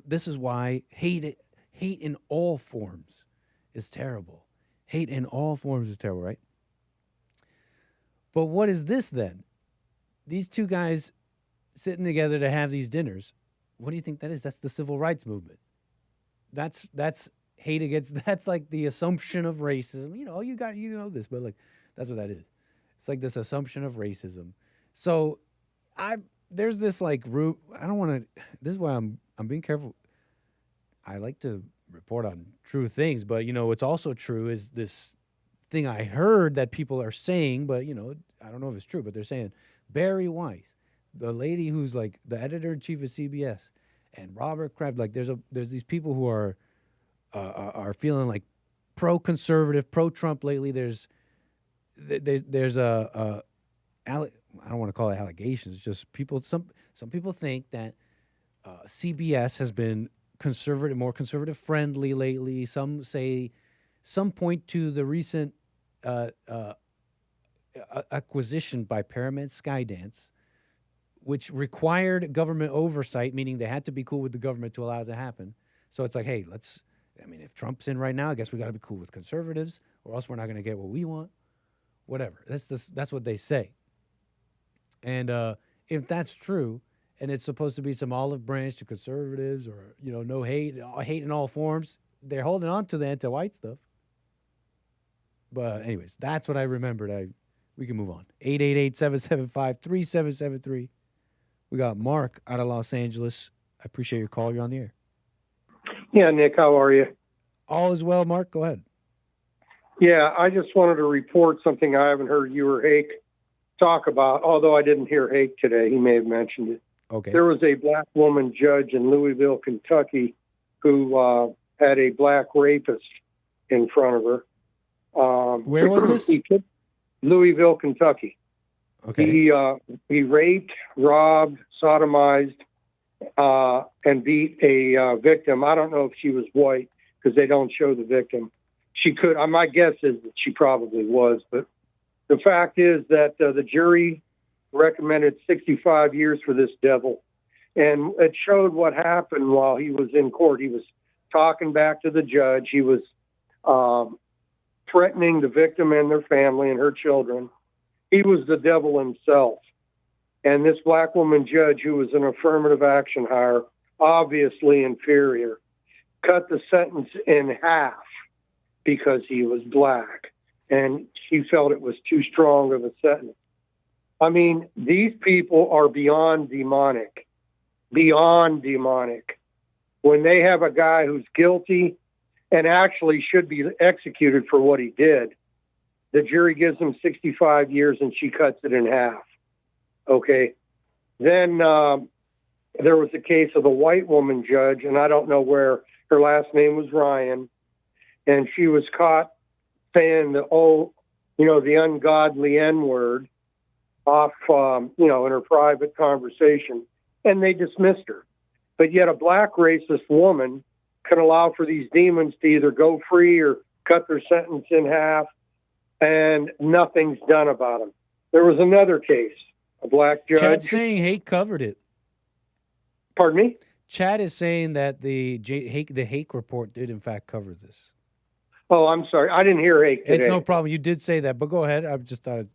this is why hate in all forms is terrible. Hate in all forms is terrible, right? But what is this then? These two guys sitting together to have these dinners. What do you think that is? That's the civil rights movement. That's hate against, that's like the assumption of racism. You know this, but like that's what that is. It's like this assumption of racism. So there's this like root. I don't want to. This is why I'm being careful. I like to report on true things, but you know what's also true is this thing I heard that people are saying, but you know I don't know if it's true, but they're saying Barry Weiss, the lady who's like the editor-in-chief of CBS, and Robert Kraft. Like there's these people who are feeling like pro-conservative, pro-Trump lately. There's a I don't want to call it allegations. It's just people. Some people think that CBS has been more conservative friendly lately. Some point to the recent acquisition by Paramount Skydance, which required government oversight, meaning they had to be cool with the government to allow it to happen. So it's like, hey, if Trump's in right now, I guess we got to be cool with conservatives, or else we're not going to get what we want. Whatever. That's what they say. And if that's true, and it's supposed to be some olive branch to conservatives, or you know, no hate in all forms, they're holding on to the anti-white stuff. But anyways, that's what I remembered. We can move on. 888-775-3773. We got Mark out of Los Angeles. I appreciate your call. You're on the air. Yeah, Nick, how are you? All is well, Mark. Go ahead. Yeah, I just wanted to report something I haven't heard you or Hake talk about, although I didn't hear Hake today. He may have mentioned it. Okay. There was a black woman judge in Louisville, Kentucky, who had a black rapist in front of her. Where was this? Louisville, Kentucky. Okay. He raped, robbed, sodomized, and beat a victim. I don't know if she was white because they don't show the victim. She could. My guess is that she probably was, but the fact is that the jury recommended 65 years for this devil, and it showed what happened while he was in court. He was talking back to the judge. He was threatening the victim and their family and her children. He was the devil himself. And this black woman judge, who was an affirmative action hire, obviously inferior, cut the sentence in half because he was black. And she felt it was too strong of a sentence. I mean, these people are beyond demonic. Beyond demonic. When they have a guy who's guilty and actually should be executed for what he did, the jury gives him 65 years and she cuts it in half. Okay. Then there was a case of a white woman judge, and I don't know where, her last name was Ryan, and she was caught saying the ungodly N-word off, in her private conversation, and they dismissed her. But yet a black racist woman can allow for these demons to either go free or cut their sentence in half, and nothing's done about them. There was another case, a black judge. Chad's saying Hake covered it. Pardon me? Chad is saying that the Hake Report did in fact cover this. Oh, I'm sorry. I didn't hear Hake today. It's no problem. You did say that, but go ahead. I'm just saying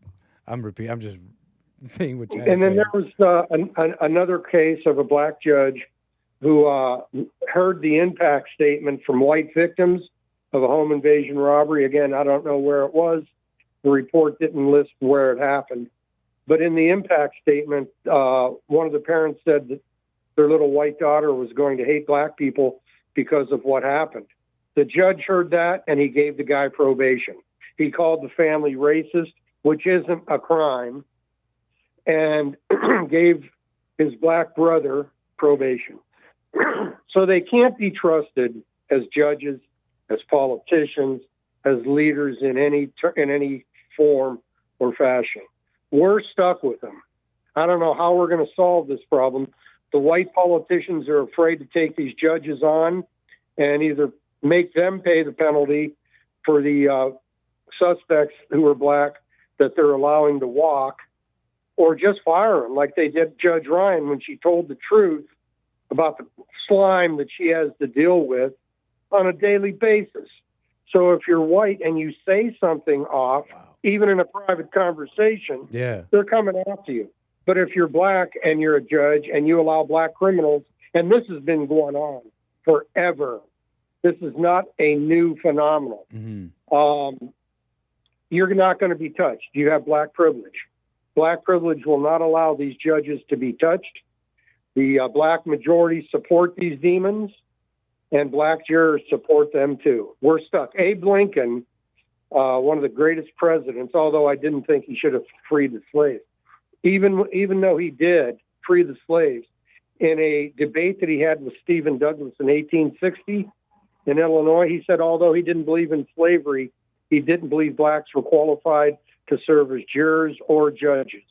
what Chad And then there was another case of a black judge who heard the impact statement from white victims of a home invasion robbery. Again, I don't know where it was. The report didn't list where it happened. But in the impact statement, one of the parents said that their little white daughter was going to hate black people because of what happened. The judge heard that, and he gave the guy probation. He called the family racist, which isn't a crime, and gave his black brother probation. So they can't be trusted as judges, as politicians, as leaders in any form or fashion. We're stuck with them. I don't know how we're going to solve this problem. The white politicians are afraid to take these judges on and either make them pay the penalty for the suspects who are black that they're allowing to walk, or just fire them like they did Judge Ryan when she told the truth about the slime that she has to deal with on a daily basis. So if you're white and you say something off, even in a private conversation, they're coming after you. But if you're black and you're a judge and you allow black criminals, and this has been going on forever, this is not a new phenomenon. You're not going to be touched. You have black privilege. Black privilege will not allow these judges to be touched. The black majority support these demons, and black jurors support them too. We're stuck. Abe Lincoln, one of the greatest presidents, although I didn't think he should have freed the slaves, even though he did free the slaves, in a debate that he had with Stephen Douglas in 1860 in Illinois, he said although he didn't believe in slavery, he didn't believe blacks were qualified to serve as jurors or judges.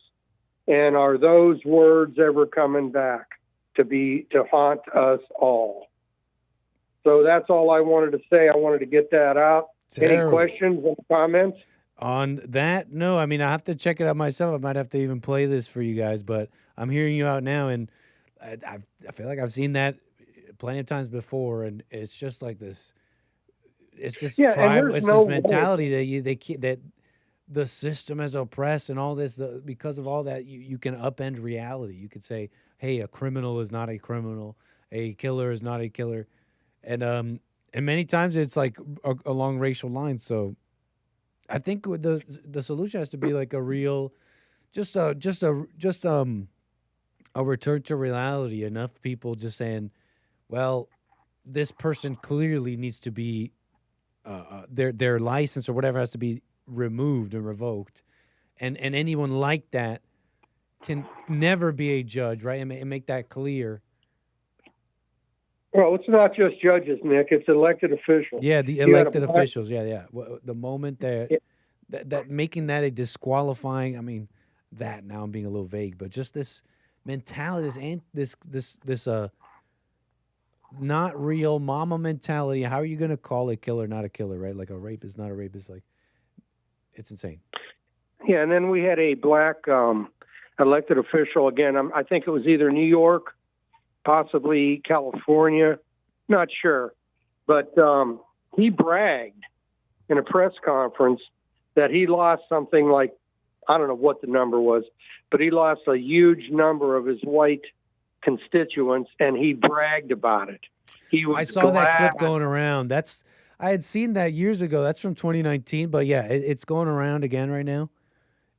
And are those words ever coming back to haunt us all? So that's all I wanted to say. I wanted to get that out. Any questions or comments? On that, no. I mean, I have to check it out myself. I might have to even play this for you guys, but I'm hearing you out now, and I feel like I've seen that plenty of times before, and it's just like this. It's this tribal. It's this mentality that the system has oppressed, and all this. Because of all that, you can upend reality. You could say, "Hey, a criminal is not a criminal. A killer is not a killer," and many times it's like along racial lines. So I think the solution has to be like a real, just a return to reality. Enough people just saying, well, this person clearly needs to be their license or whatever has to be removed and revoked, and anyone like that can never be a judge, right? And make that clear. Well, it's not just judges, Nick. It's elected officials. Yeah, the elected officials. Yeah. The moment that making that a disqualifying. I mean, that now I'm being a little vague, but just this mentality, this not real mama mentality. How are you going to call a killer not a killer, right? Like a rapist not a rapist. Like, it's insane. Yeah, and then we had a black elected official again. I think it was either New York, possibly California, not sure, but he bragged in a press conference that he lost something like, I don't know what the number was, but he lost a huge number of his white constituents, and he bragged about it. I saw that clip going around. I had seen that years ago. That's from 2019, but yeah, it's going around again right now,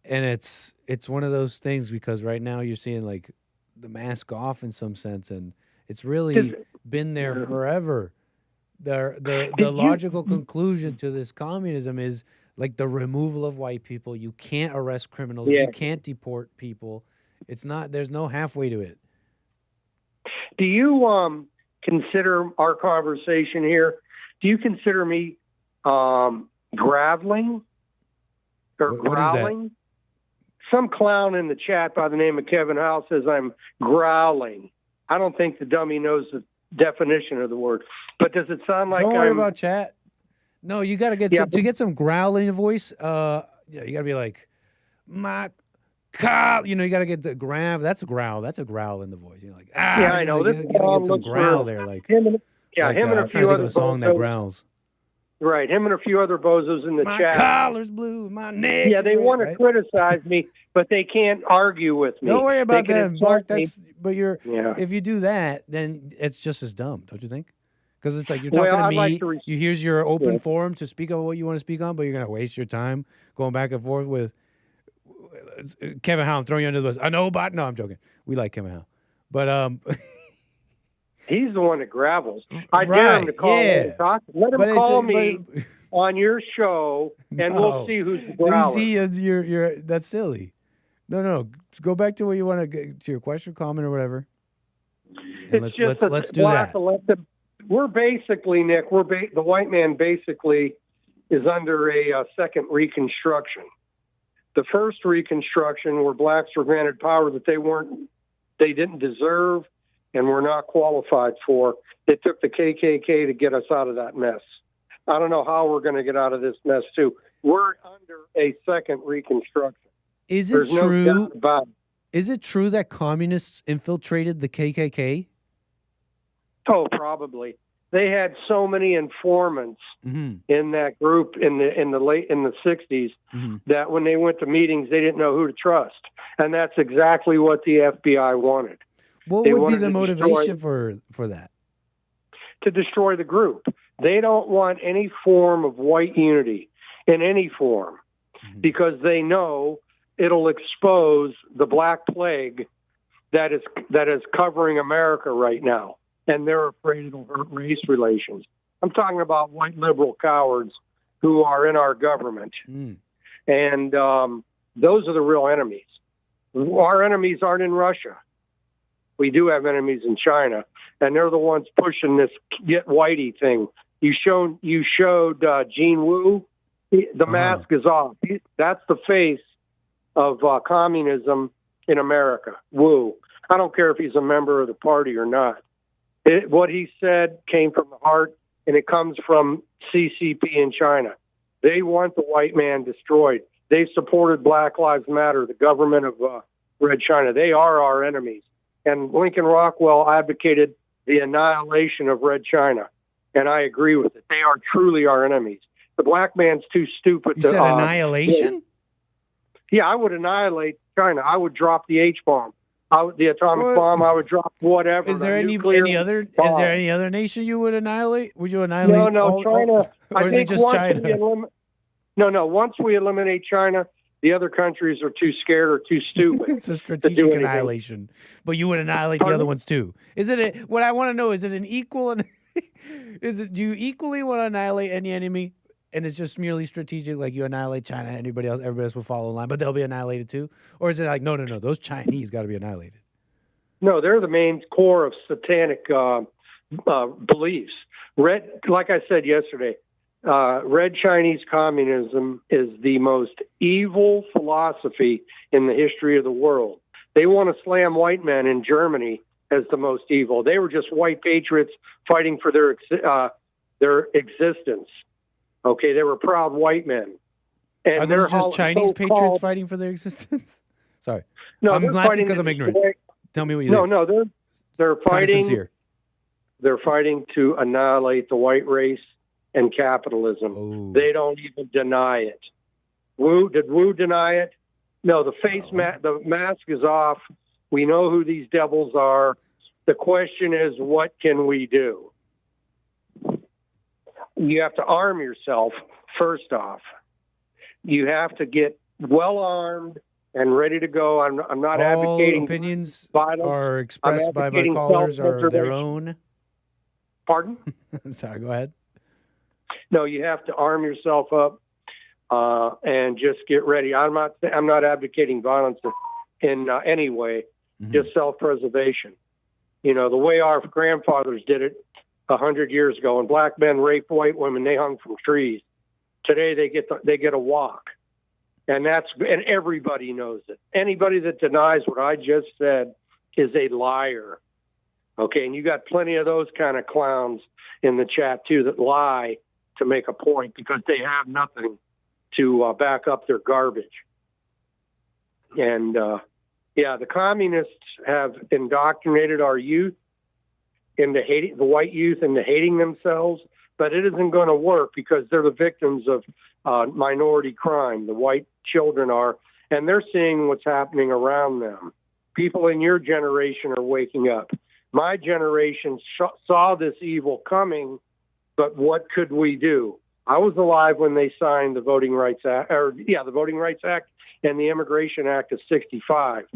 and it's one of those things because right now you're seeing like the mask off in some sense, and it's really been there forever. The logical conclusion to this communism is like the removal of white people. You can't arrest criminals. You can't deport people. It's not. There's no halfway to it. Do you consider our conversation here? Do you consider me graveling or growling? Some clown in the chat by the name of Kevin Howe says I'm growling. I don't think the dummy knows the definition of the word. But does it sound like Don't worry about chat. No, you got to get to get some growling voice. You got to be like, my cow. You know, you got to get the growl. That's a growl. That's a growl in the voice. You're like, I know. You got to get some growl there. Like, him and a few other song that growls. Right, him and a few other bozos in the chat. My collar's blue, my neck. Yeah, they want to criticize me, but they can't argue with me. Don't worry about that, Mark. If you do that, then it's just as dumb, don't you think? Because it's like you're talking to me. Like here's your open forum to speak on what you want to speak on, but you're going to waste your time going back and forth with Kevin Howe. I'm throwing you under the bus. I know, but no, I'm joking. We like Kevin Howe, but he's the one that gravels. I dare him to call me. Let him call me on your show, and we'll see who's the growler. That's silly. No. Go back to what you want to get to your question, comment, or whatever. And let's do that. We're basically, Nick. The white man basically is under a second Reconstruction. The first Reconstruction, where blacks were granted power that they didn't deserve and were not qualified for. It took the KKK to get us out of that mess. I don't know how we're going to get out of this mess too. We're under a second Reconstruction. Is it true? No doubt about it. Is it true that communists infiltrated the KKK? Oh, probably. They had so many informants in that group in the 60s that when they went to meetings, they didn't know who to trust, and that's exactly what the FBI wanted. What would be the motivation for that? To destroy the group. They don't want any form of white unity in any form because they know it'll expose the Black Plague that is covering America right now. And they're afraid it'll hurt race relations. I'm talking about white liberal cowards who are in our government. And those are the real enemies. Our enemies aren't in Russia. We do have enemies in China, and they're the ones pushing this get whitey thing. You showed Gene Wu. The mask is off. That's the face of communism in America. Wu. I don't care if he's a member of the party or not. What he said came from the heart, and it comes from CCP in China. They want the white man destroyed. They supported Black Lives Matter, the government of Red China. They are our enemies. And Lincoln Rockwell advocated the annihilation of Red China, and I agree with it. They are truly our enemies. The black man's too stupid you said annihilation? Yeah, I would annihilate China. I would drop the H-bomb. The atomic bomb, I would drop whatever. Is there any other nation you would annihilate? Would you annihilate? No, China. Or is it just China? No. Once we eliminate China, the other countries are too scared or too stupid. It's a strategic annihilation, but you would annihilate the other ones too. What I want to know is it an equal? Do you equally want to annihilate any enemy? And it's just merely strategic, like you annihilate China, everybody else will follow in line, but they'll be annihilated too? Or is it like, no, those Chinese got to be annihilated? No, they're the main core of satanic beliefs. Like I said yesterday, Red Chinese communism is the most evil philosophy in the history of the world. They want to slam white men in Germany as the most evil. They were just white patriots fighting for their existence. Okay, they were proud white men. And are those just Chinese patriots fighting for their existence? Sorry. No, I'm laughing because I'm ignorant. Tell me what you think. No, they're fighting. They're fighting to annihilate the white race and capitalism. Oh. They don't even deny it. Did Wu deny it? No, the mask is off. We know who these devils are. The question is, what can we do? You have to arm yourself, first off. You have to get well-armed and ready to go. I'm not advocating opinions violence. Are expressed by my callers are their own. Pardon? I'm sorry, go ahead. No, you have to arm yourself up and just get ready. I'm not advocating violence in any way, just self-preservation. You know, the way our grandfathers did it 100 years ago, when black men raped white women, they hung from trees. Today they get a walk, and everybody knows it. Anybody that denies what I just said is a liar. Okay, and you got plenty of those kind of clowns in the chat too that lie to make a point because they have nothing to back up their garbage. And the communists have indoctrinated our youth into hating the white youth into hating themselves, but it isn't going to work because they're the victims of minority crime. The white children are, and they're seeing what's happening around them. People in your generation are waking up. My generation saw this evil coming, but what could we do? I was alive when they signed the Voting Rights Act, the Voting Rights Act and the Immigration Act of 65.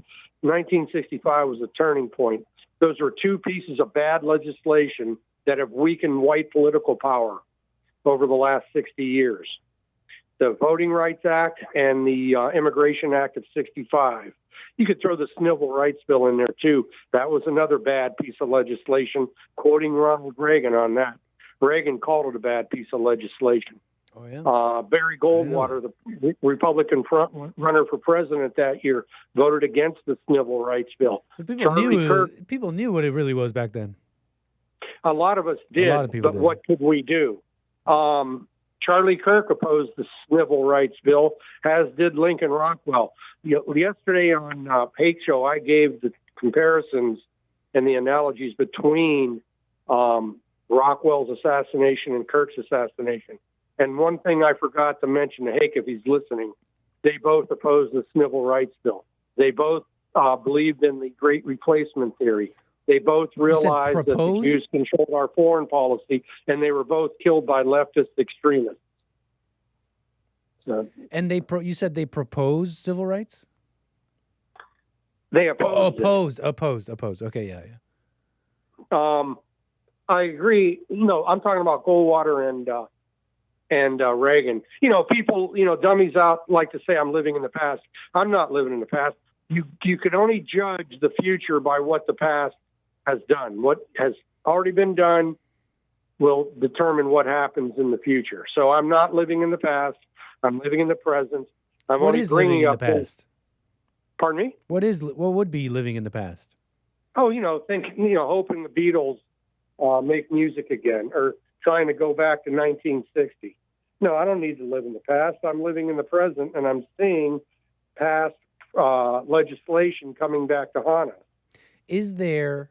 1965 was a turning point. Those were two pieces of bad legislation that have weakened white political power over the last 60 years. The Voting Rights Act and the Immigration Act of 65. You could throw the Civil Rights Bill in there, too. That was another bad piece of legislation, quoting Ronald Reagan on that. Reagan called it a bad piece of legislation. Oh, yeah? Barry Goldwater, the Republican front runner for president that year, voted against the Civil Rights Bill. So people knew what it really was back then. A lot of us did, but what could we do? Charlie Kirk opposed the Civil Rights Bill, as did Lincoln Rockwell. Yesterday on Hake Show, I gave the comparisons and the analogies between Rockwell's assassination and Kirk's assassination. And one thing I forgot to mention to Hake, if he's listening, they both opposed the Civil Rights Bill. They both believed in the Great Replacement theory. They both realized that the Jews controlled our foreign policy, and they were both killed by leftist extremists. So, and you said they proposed civil rights? They opposed. Opposed. Okay, yeah. I agree. No, I'm talking about Goldwater and Reagan. People, dummies out like to say I'm living in the past. I'm not living in the past. You can only judge the future by what the past has done. What has already been done will determine what happens in the future. So I'm not living in the past. I'm living in the present. What is living in the past? Pardon me? What would be living in the past? Oh, hoping the Beatles make music again, or trying to go back to 1960. No, I don't need to live in the past. I'm living in the present, and I'm seeing past legislation coming back to haunt us. Is there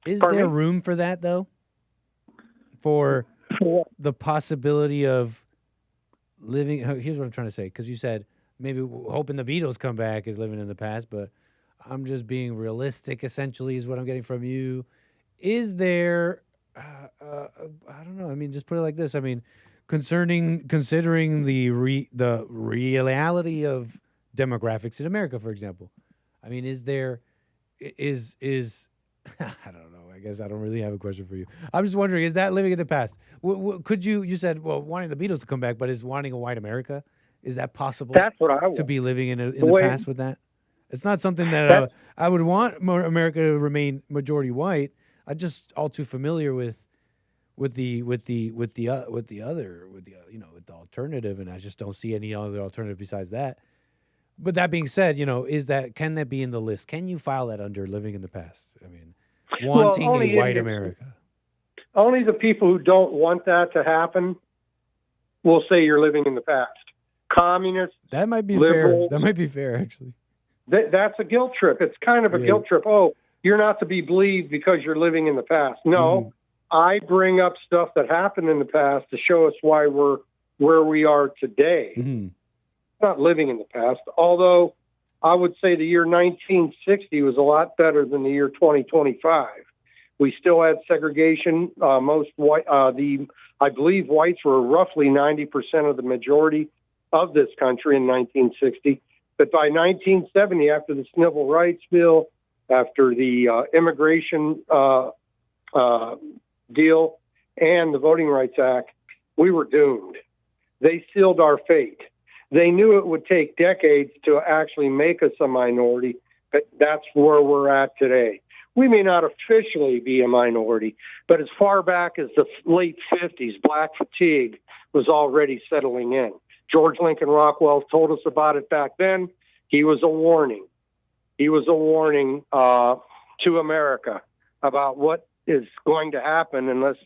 room for that, though? For the possibility of living... Here's what I'm trying to say, because you said maybe hoping the Beatles come back is living in the past, but I'm just being realistic, essentially, is what I'm getting from you. Is there... I don't know. I mean, just put it like this. I mean, considering the reality of demographics in America, for example. I mean, is I don't know. I guess I don't really have a question for you. I'm just wondering, is that living in the past? Could you said, well, wanting the Beatles to come back, but is wanting a white America, is that possible? That's what I want. To be living in the past with that? It's not something that I would want America to remain majority white. I'm just all too familiar with the alternative, and I just don't see any other alternative besides that. But that being said, can that be in the list? Can you file that under living in the past? I mean, wanting a white America. Only the people who don't want that to happen will say you're living in the past. Communists. That might be liberals, fair. That might be fair, actually. That's a guilt trip. It's kind of a guilt trip. Oh, you're not to be believed because you're living in the past. No, I bring up stuff that happened in the past to show us why we're where we are today. Not living in the past, although I would say the year 1960 was a lot better than the year 2025. We still had segregation. Most white, I believe whites were roughly 90% of the majority of this country in 1960. But by 1970, after the Civil Rights Bill, after the immigration deal and the Voting Rights Act, we were doomed. They sealed our fate. They knew it would take decades to actually make us a minority, but that's where we're at today. We may not officially be a minority, but as far back as the late 50s, black fatigue was already settling in. George Lincoln Rockwell told us about it back then. He was a warning. He was a warning to America about what is going to happen unless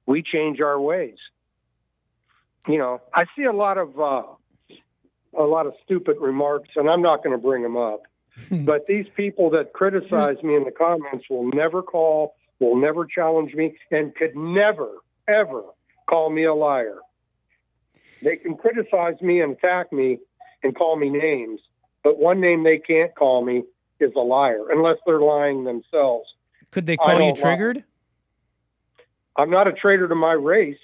we change our ways. You know, I see a lot of stupid remarks, and I'm not going to bring them up. But these people that criticize me in the comments will never call, will never challenge me, and could never, ever call me a liar. They can criticize me and attack me and call me names, but one name they can't call me is a liar, unless they're lying themselves. Could they call you triggered? I'm not a traitor to my race.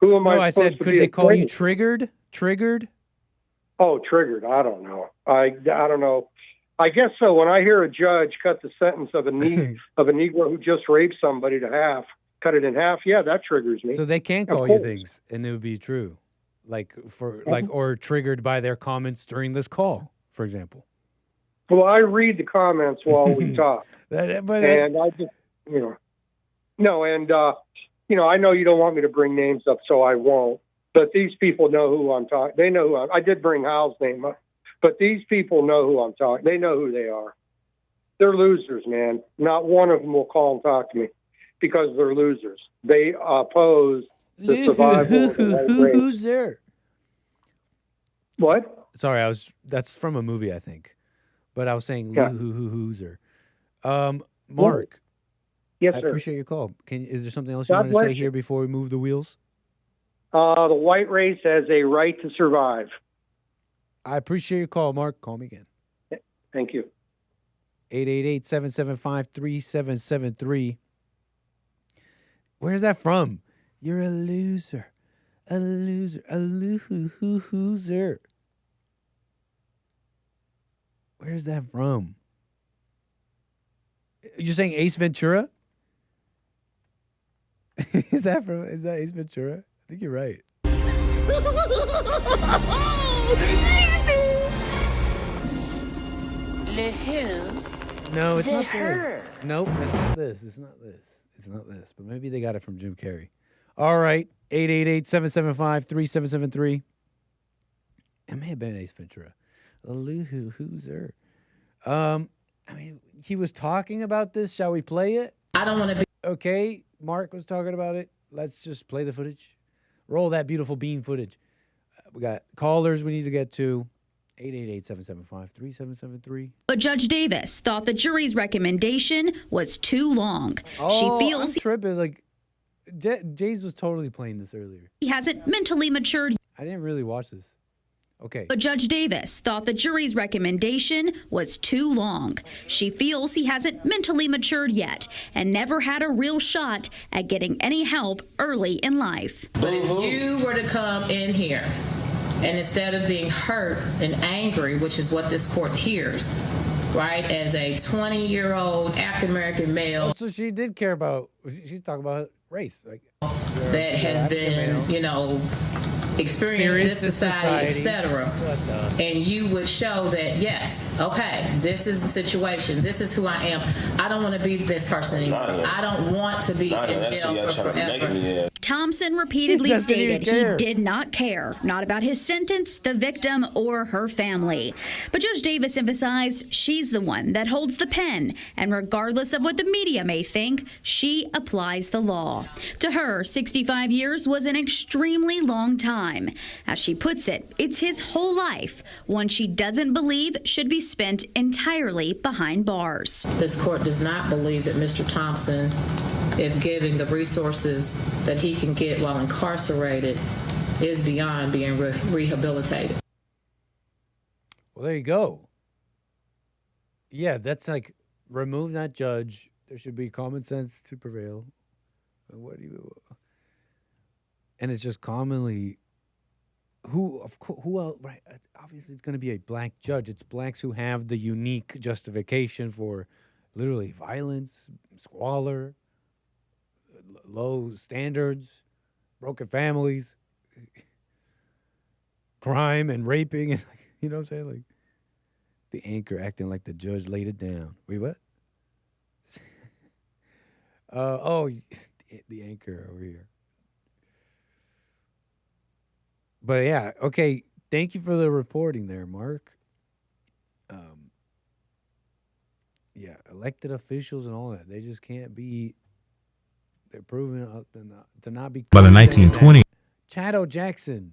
Who am I supposed to be? Could they call you triggered? Triggered? Oh, triggered. I don't know. I don't know. I guess so. When I hear a judge cut the sentence of a Negro who just raped somebody cut it in half, yeah, that triggers me. So they can call you things, and it would be true, or triggered by their comments during this call, for example. Well, I read the comments while we talk, and I just, I know you don't want me to bring names up, so I won't. But these people know who I'm talking. They know I did bring Hal's name up, but these people know who I'm talking. They know who they are. They're losers, man. Not one of them will call and talk to me because they're losers. They oppose the survival of the white race. Loser. What? Sorry, that's from a movie, I think. But I was saying loser. Mark. Yes, I sir. appreciate your call. Is there something else you want to say here before we move the wheels? The white race has a right to survive. I appreciate your call, Mark. Call me again. Thank you. 888-775-3773. Where's that from? You're a loser. A loser. A loser. Where's that from? You're saying Ace Ventura? Is that Ace Ventura? I think you're right. No, it's not this. Nope, it's not this. It's not this. It's not this. But maybe they got it from Jim Carrey. All right. 888-775-3773. It may have been Ace Ventura. Loser. I mean, he was talking about this. Shall we play it? I don't want to be. Okay, Mark was talking about it. Let's just play the footage. Roll that beautiful bean footage. We got callers we need to get to. 888-775-3773. But Judge Davis thought the jury's recommendation was too long. She feels I'm tripping. Like, Jays was totally playing this earlier. He hasn't mentally matured. I didn't really watch this. Okay. But Judge Davis thought the jury's recommendation was too long. She feels he hasn't mentally matured yet and never had a real shot at getting any help early in life. But if you were to come in here and instead of being hurt and angry, which is what this court hears, right, as a 20-year-old African-American male. Oh, so she did care about, she's talking about race. Like, that has been, experienced this society, etc. And you would show that, yes, okay, this is the situation. This is who I am. I don't want to be this person anymore. I don't want to be in jail for forever. Thompson repeatedly stated he did not care, not about his sentence, the victim, or her family. But Judge Davis emphasized she's the one that holds the pen, and regardless of what the media may think, she applies the law. To her, 65 years was an extremely long time. As she puts it, it's his whole life, one she doesn't believe should be spent entirely behind bars. This court does not believe that Mr. Thompson, if given the resources that he can get while incarcerated, is beyond being rehabilitated. Well, there you go. Yeah, that's like, remove that judge. There should be common sense to prevail. And it's just commonly, who else, right? Obviously, it's going to be a black judge. It's blacks who have the unique justification for literally violence, squalor, low standards, broken families, crime and raping, and you know what I'm saying? Like the anchor acting like the judge laid it down. Wait, what? The anchor over here. But yeah, okay. Thank you for the reporting there, Mark. Yeah, elected officials and all that, they just can't be. They're proven to not be. By the 1920s. Chad Jackson.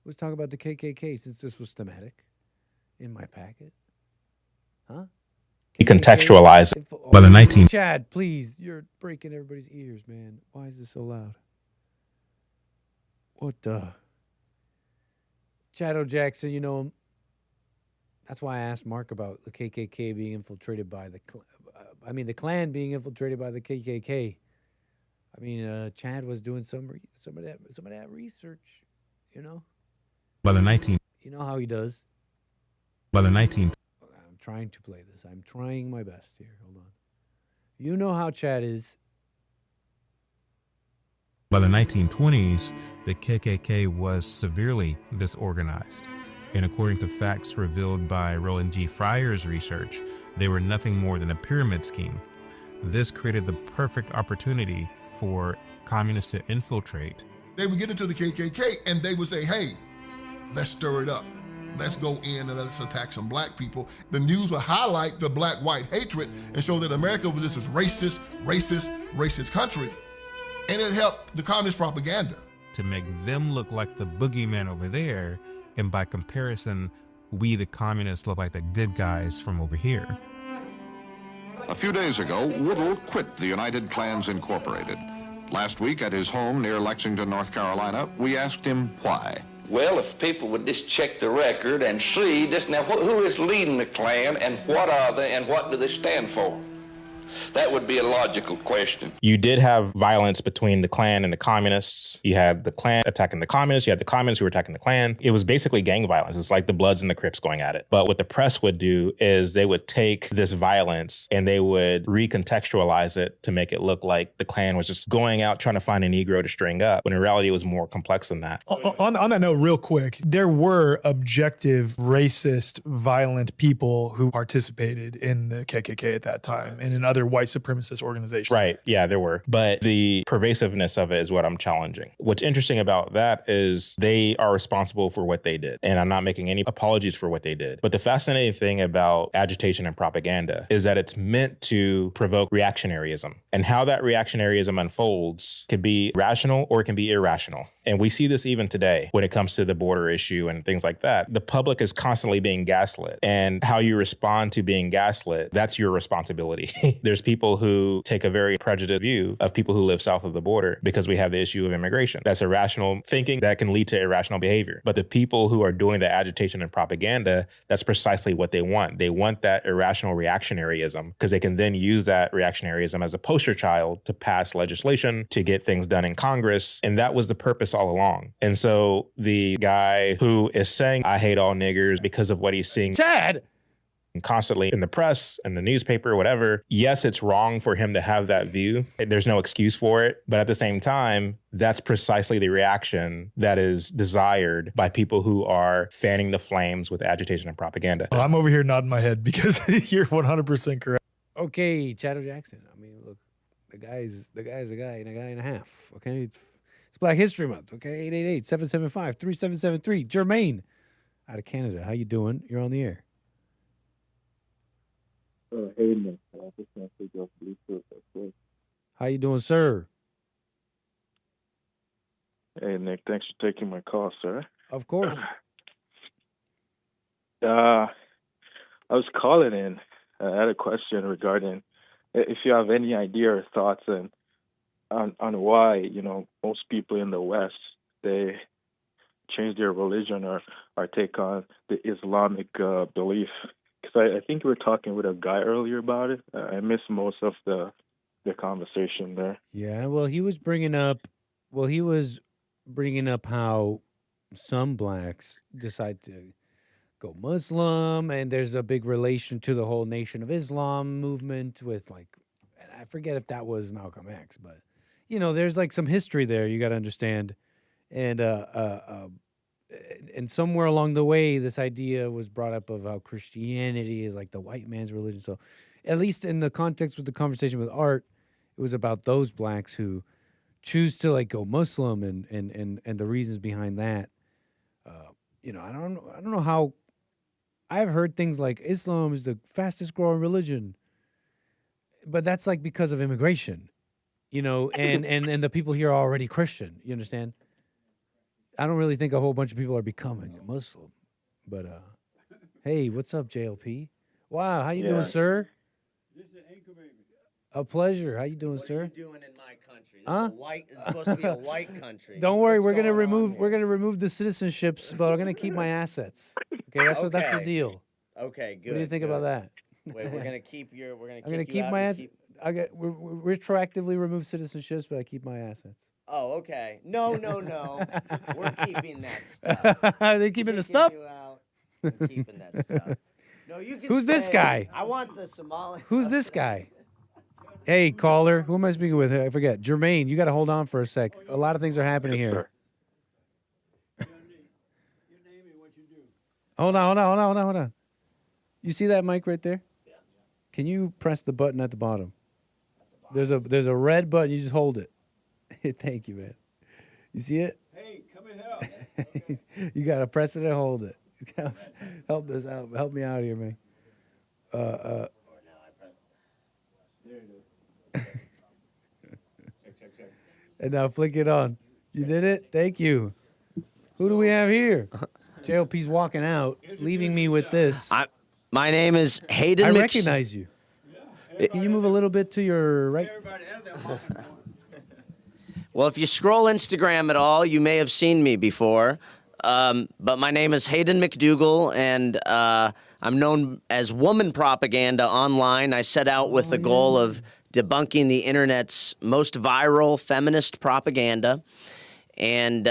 Let's talk about the KKK since this was thematic in my packet. Huh? He contextualized by the 19. Chad, please, you're breaking everybody's ears, man. Why is this so loud? What the? Chad Jackson, you know him. That's why I asked Mark about the KKK being infiltrated by the Klan being infiltrated by the KKK. I mean, Chad was doing some of that research, you know. By the 19. You know how he does. By the 19. I'm trying to play this. I'm trying my best here. Hold on. You know how Chad is. By the 1920s, the KKK was severely disorganized. And according to facts revealed by Roland G. Fryer's research, they were nothing more than a pyramid scheme. This created the perfect opportunity for communists to infiltrate. They would get into the KKK and they would say, hey, let's stir it up. Let's go in and let's attack some black people. The news would highlight the black-white hatred and show that America was just this racist country. And it helped the communist propaganda. To make them look like the boogeyman over there, and by comparison, we the communists look like the good guys from over here. A few days ago, Woodall quit the United Klans Incorporated. Last week at his home near Lexington, North Carolina, we asked him why. Well, if people would just check the record and see this now, who is leading the Klan and what are they and what do they stand for? That would be a logical question. You did have violence between the Klan and the communists. You had the Klan attacking the communists. You had the communists who were attacking the Klan. It was basically gang violence. It's like the Bloods and the Crips going at it. But what the press would do is they would take this violence and they would recontextualize it to make it look like the Klan was just going out trying to find a Negro to string up, when in reality it was more complex than that. On that note, real quick, there were objective, racist, violent people who participated in the KKK at that time and in other white supremacist organizations. Right. Yeah, there were. But the pervasiveness of it is what I'm challenging. What's interesting about that is they are responsible for what they did. And I'm not making any apologies for what they did. But the fascinating thing about agitation and propaganda is that it's meant to provoke reactionaryism. And how that reactionaryism unfolds can be rational or it can be irrational. And we see this even today when it comes to the border issue and things like that. The public is constantly being gaslit. And how you respond to being gaslit, that's your responsibility. There's people who take a very prejudiced view of people who live south of the border because we have the issue of immigration. That's irrational thinking that can lead to irrational behavior. But the people who are doing the agitation and propaganda, that's precisely what they want. They want that irrational reactionaryism because they can then use that reactionaryism as a poster child to pass legislation, to get things done in Congress. And that was the purpose all along. And so the guy who is saying, I hate all niggers because of what he's seeing Chad constantly in the press, in the newspaper, whatever. Yes, it's wrong for him to have that view. There's no excuse for it. But at the same time, that's precisely the reaction that is desired by people who are fanning the flames with agitation and propaganda. Well, I'm over here nodding my head because you're 100% correct. Okay, Chad Jackson. I mean, look, the guy's a guy and a guy and a half. Okay, it's Black History Month. Okay, 888-775-3773. Jermaine, out of Canada. How you doing? You're on the air. Hayden McDougall. How you doing, sir? Hey, Nick. Thanks for taking my call, sir. Of course. I was calling in. I had a question regarding if you have any idea or thoughts on why, most people in the West, they change their religion or take on the Islamic belief. Because I think we were talking with a guy earlier about it. I missed most of the conversation there. Yeah, well, he was bringing up how some blacks decide to go Muslim, and there's a big relation to the whole Nation of Islam movement with and I forget if that was Malcolm X, but there's some history there you got to understand, and somewhere along the way, this idea was brought up of how Christianity is like the white man's religion. So, at least in the context with the conversation with Art, it was about those blacks who choose to go Muslim and the reasons behind that. I don't know how. I've heard things like Islam is the fastest growing religion, but that's because of immigration, and the people here are already Christian. You understand? I don't really think a whole bunch of people are becoming a Muslim, but hey, what's up, JLP? Wow, how you doing, sir? A pleasure. How you doing, sir? What are you doing in my country? It's supposed to be a white country. Don't worry, we're gonna remove the citizenships, but we're gonna keep my assets. Okay, that's the deal. Okay, good. What do you think about that? Wait, we're gonna keep your. We're gonna. I'm gonna keep my assets. We're retroactively remove citizenships, but I keep my assets. Oh, okay. No. We're keeping that stuff. They keeping the stuff? You out. We're keeping that stuff. No, you can. Who's this guy? I want the Somali. Who's this guy? Hey, caller. Who am I speaking with? I forget. Jermaine, you got to hold on for a sec. A lot of things are happening here. Hold on. You see that mic right there? Yeah. Can you press the button at the bottom? There's a red button. You just hold it. Thank you, man. You see it? Hey, come and help. Okay. You got to press it and hold it. Help this out. Help me out here, man. There it is. Check. And now flick it on. You did it? Thank you. Who do we have here? JLP's walking out, leaving me with this. My name is Hayden. I recognize you. Can you move a little bit to your right? Well, if you scroll Instagram at all, you may have seen me before. But my name is Hayden McDougall, and I'm known as Woman Propaganda online. I set out with the goal of debunking the internet's most viral feminist propaganda. And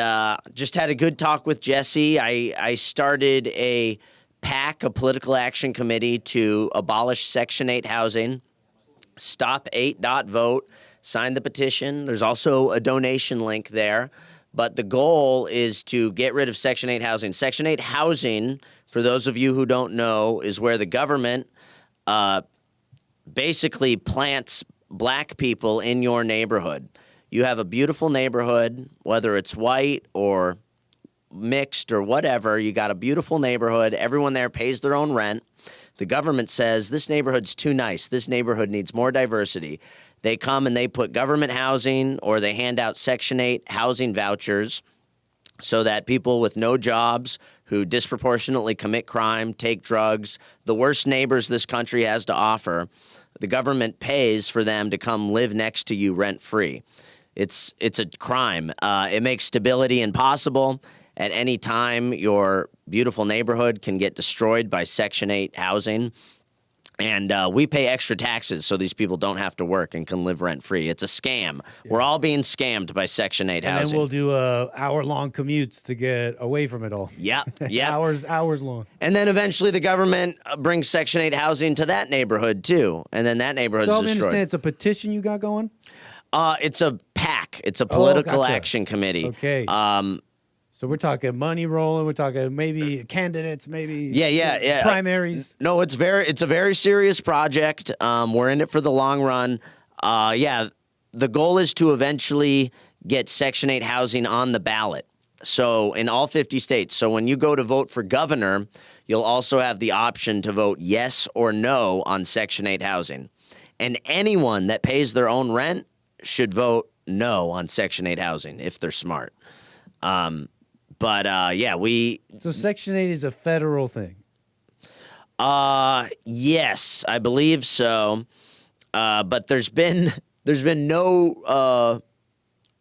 just had a good talk with Jesse. I started a PAC, a political action committee, to abolish Section 8 housing. Stop8.vote. Sign the petition. There's also a donation link there. But the goal is to get rid of Section 8 housing. Section 8 housing, for those of you who don't know, is where the government basically plants black people in your neighborhood. You have a beautiful neighborhood, whether it's white or mixed or whatever. You got a beautiful neighborhood. Everyone there pays their own rent. The government says this neighborhood's too nice. This neighborhood needs more diversity. They come and they put government housing, or they hand out Section 8 housing vouchers so that people with no jobs who disproportionately commit crime, take drugs, the worst neighbors this country has to offer, the government pays for them to come live next to you rent-free. It's a crime. It makes stability impossible. At any time, your beautiful neighborhood can get destroyed by Section 8 housing. And we pay extra taxes so these people don't have to work and can live rent-free. It's a scam. Yeah. We're all being scammed by Section 8 housing. And then we'll do hour-long commutes to get away from it all. Yep. hours long. And then eventually the government brings Section 8 housing to that neighborhood, too. And then that neighborhood's destroyed. So I understand it's a petition you got going? It's a PAC. It's a political action committee. Okay. So we're talking money rolling. We're talking maybe candidates, maybe primaries. No, it's a very serious project. We're in it for the long run. The goal is to eventually get Section 8 housing on the ballot. So in all 50 states. So when you go to vote for governor, you'll also have the option to vote yes or no on Section 8 housing. And anyone that pays their own rent should vote no on Section 8 housing if they're smart. So Section 8 is a federal thing? Yes, I believe so. But there's been no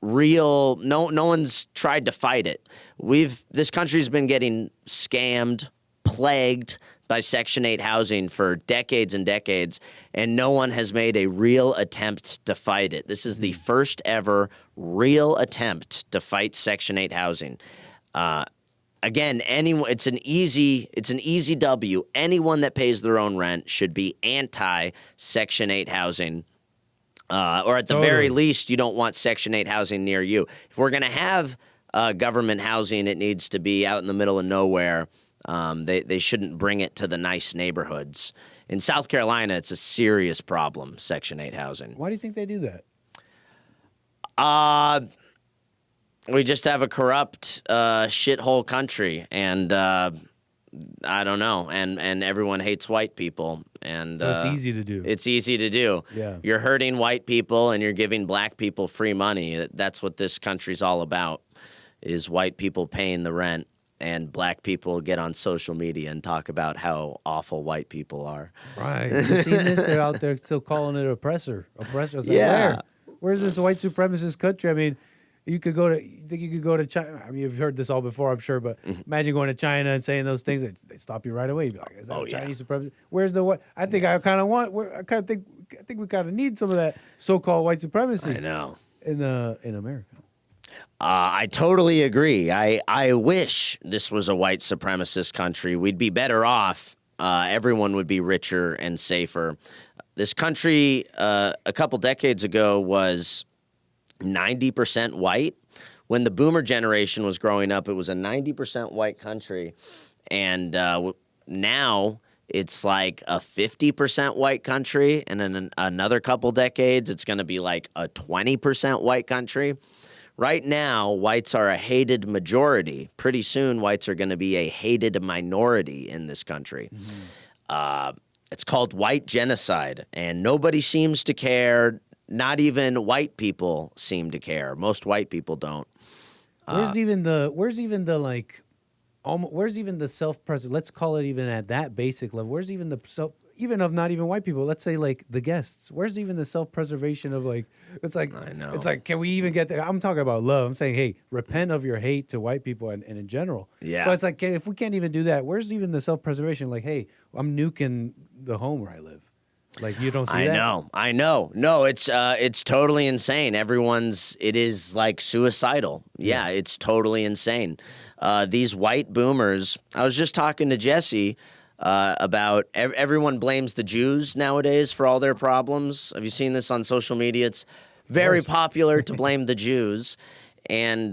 no one's tried to fight it. This country's been getting scammed, plagued by Section 8 housing for decades and decades, and no one has made a real attempt to fight it. This is the first ever real attempt to fight Section 8 housing. Again, it's an easy W. Anyone that pays their own rent should be anti-Section 8 housing. Or at the very least, you don't want Section 8 housing near you. If we're going to have government housing, it needs to be out in the middle of nowhere. They shouldn't bring it to the nice neighborhoods. In South Carolina, it's a serious problem, Section 8 housing. Why do you think they do that? We just have a corrupt shithole country, and I don't know, and everyone hates white people. And so it's easy to do. It's easy to do. Yeah. You're hurting white people, and you're giving black people free money. That's what this country's all about, is white people paying the rent, and black people get on social media and talk about how awful white people are. Right. You seen this? They're out there still calling it oppressor. Oppressor. Like, yeah. Where's this white supremacist country? I mean, You could go to. You think you could go to China? I mean, you've heard this all before, I'm sure. But imagine going to China and saying those things. They stop you right away. You'd be like, is that Chinese supremacy? Where's the what? I think I kind of want. I kind of think. I think we kind of need some of that so-called white supremacy. I know. In America. I totally agree. I wish this was a white supremacist country. We'd be better off. Everyone would be richer and safer. This country a couple decades ago was 90% white. When the boomer generation was growing up, it was a 90% white country. And now it's like a 50% white country. And in another couple decades, it's going to be like a 20% white country. Right now, whites are a hated majority. Pretty soon, whites are going to be a hated minority in this country. It's called white genocide, and nobody seems to care. Not even white people seem to care. Most white people don't. Where's even the self-preservation? Let's call it even at that basic level. Where's even the even of not even white people? Let's say like the guests. Where's even the self-preservation of like? It's like I know. It's like, can we even get there? I'm talking about love. I'm saying, hey, repent of your hate to white people and in general. Yeah. But it's like, if we can't even do that, where's even the self-preservation? Like, hey, I'm nuking the home where I live. Like, you don't see that? I know. No, it's totally insane. It is like suicidal. Yeah, it's totally insane. These white boomers, I was just talking to Jesse about everyone blames the Jews nowadays for all their problems. Have you seen this on social media? It's very popular to blame the Jews. And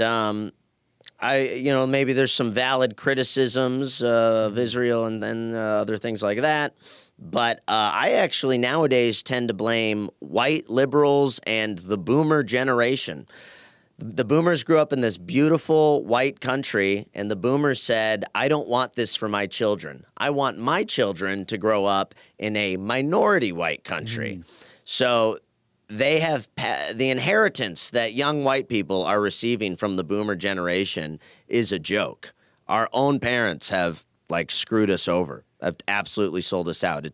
maybe there's some valid criticisms of Israel and then other things like that. But I actually nowadays tend to blame white liberals and the boomer generation. The boomers grew up in this beautiful white country, and the boomers said, I don't want this for my children. I want my children to grow up in a minority white country. So they have the inheritance that young white people are receiving from the boomer generation is a joke. Our own parents have like screwed us over. Have absolutely sold us out.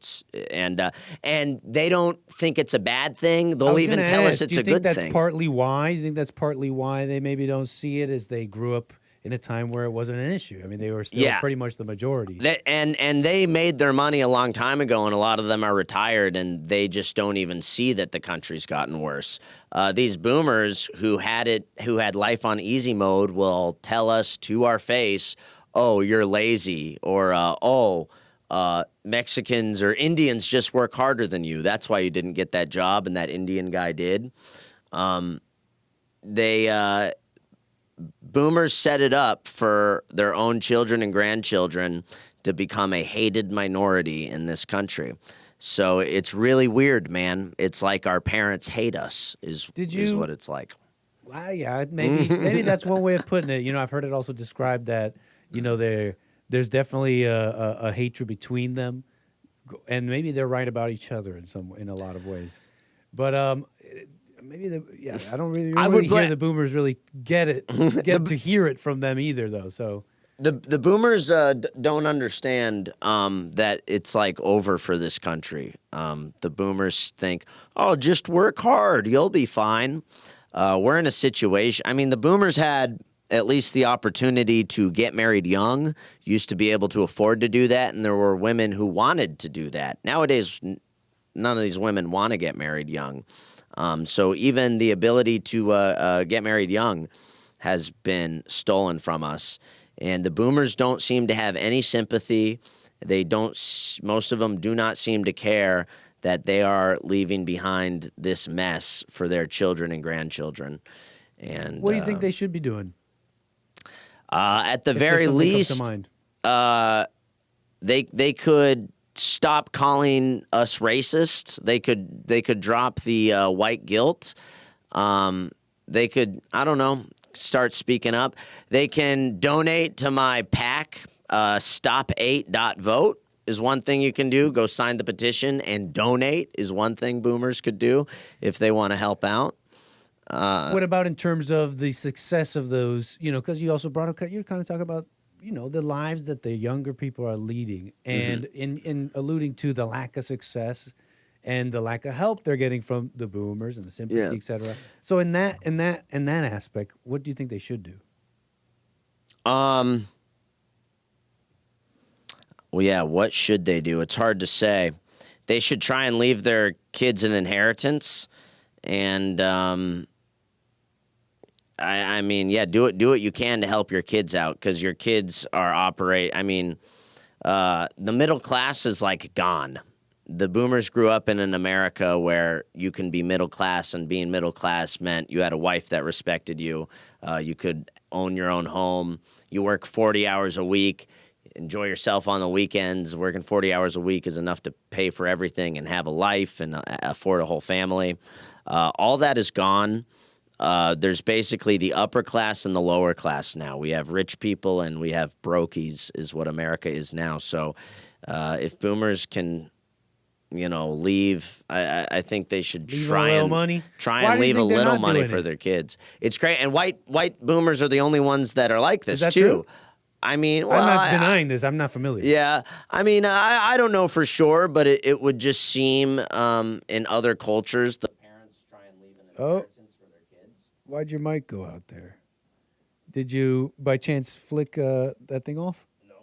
And they don't think it's a bad thing. They'll even tell us it's a good thing. Do you think that's partly why? You think that's partly why they maybe don't see it as they grew up in a time where it wasn't an issue? I mean, they were still pretty much the majority. And they made their money a long time ago, and a lot of them are retired, and they just don't even see that the country's gotten worse. These boomers who had life on easy mode will tell us to our face, "Oh, you're lazy," or Mexicans or Indians just work harder than you. That's why you didn't get that job, and that Indian guy did. Boomers set it up for their own children and grandchildren to become a hated minority in this country. So it's really weird, man. It's like our parents hate us is what it's like. Well, yeah, maybe that's one way of putting it. You know, I've heard it also described that, there's definitely a hatred between them, and maybe they're right about each other in a lot of ways. But maybe I don't really hear the boomers really get to hear it from them either, though. So the boomers don't understand that it's like over for this country. The boomers think, oh, just work hard, you'll be fine. We're in a situation. I mean, the boomers had at least the opportunity to get married young, used to be able to afford to do that, and there were women who wanted to do that. Nowadays, none of these women want to get married young. So even the ability to get married young has been stolen from us. And the boomers don't seem to have any sympathy. Most of them do not seem to care that they are leaving behind this mess for their children and grandchildren. And what do you think they should be doing? At the very least, they could stop calling us racist. They could drop the white guilt. They could, I don't know, start speaking up. They can donate to my PAC. Stop8.vote is one thing you can do. Go sign the petition, and donate is one thing boomers could do if they want to help out. What about in terms of the success of those, because you also brought up, you're kind of talking about, the lives that the younger people are leading, and in alluding to the lack of success and the lack of help they're getting from the boomers and the sympathy, Yeah. et cetera. So in that aspect, what do you think they should do? Well, yeah, what should they do? It's hard to say. They should try and leave their kids an inheritance, and I mean, yeah, do what you can to help your kids out, because your kids are the middle class is like gone. The boomers grew up in an America where you can be middle class, and being middle class meant you had a wife that respected you. You could own your own home. You work 40 hours a week. Enjoy yourself on the weekends. Working 40 hours a week is enough to pay for everything and have a life and afford a whole family. All that is gone. There's basically the upper class and the lower class now. We have rich people and we have brokies is what America is now. So if boomers can, leave, I think they should try and leave a little money for their kids. It's great. And white boomers are the only ones that are like this, too. I mean, well, I'm not denying this. I'm not familiar. Yeah. I mean, I don't know for sure, but it would just seem in other cultures, the parents try and leave an inheritance for their kids. Why'd your mic go out there? Did you, by chance, flick that thing off? No.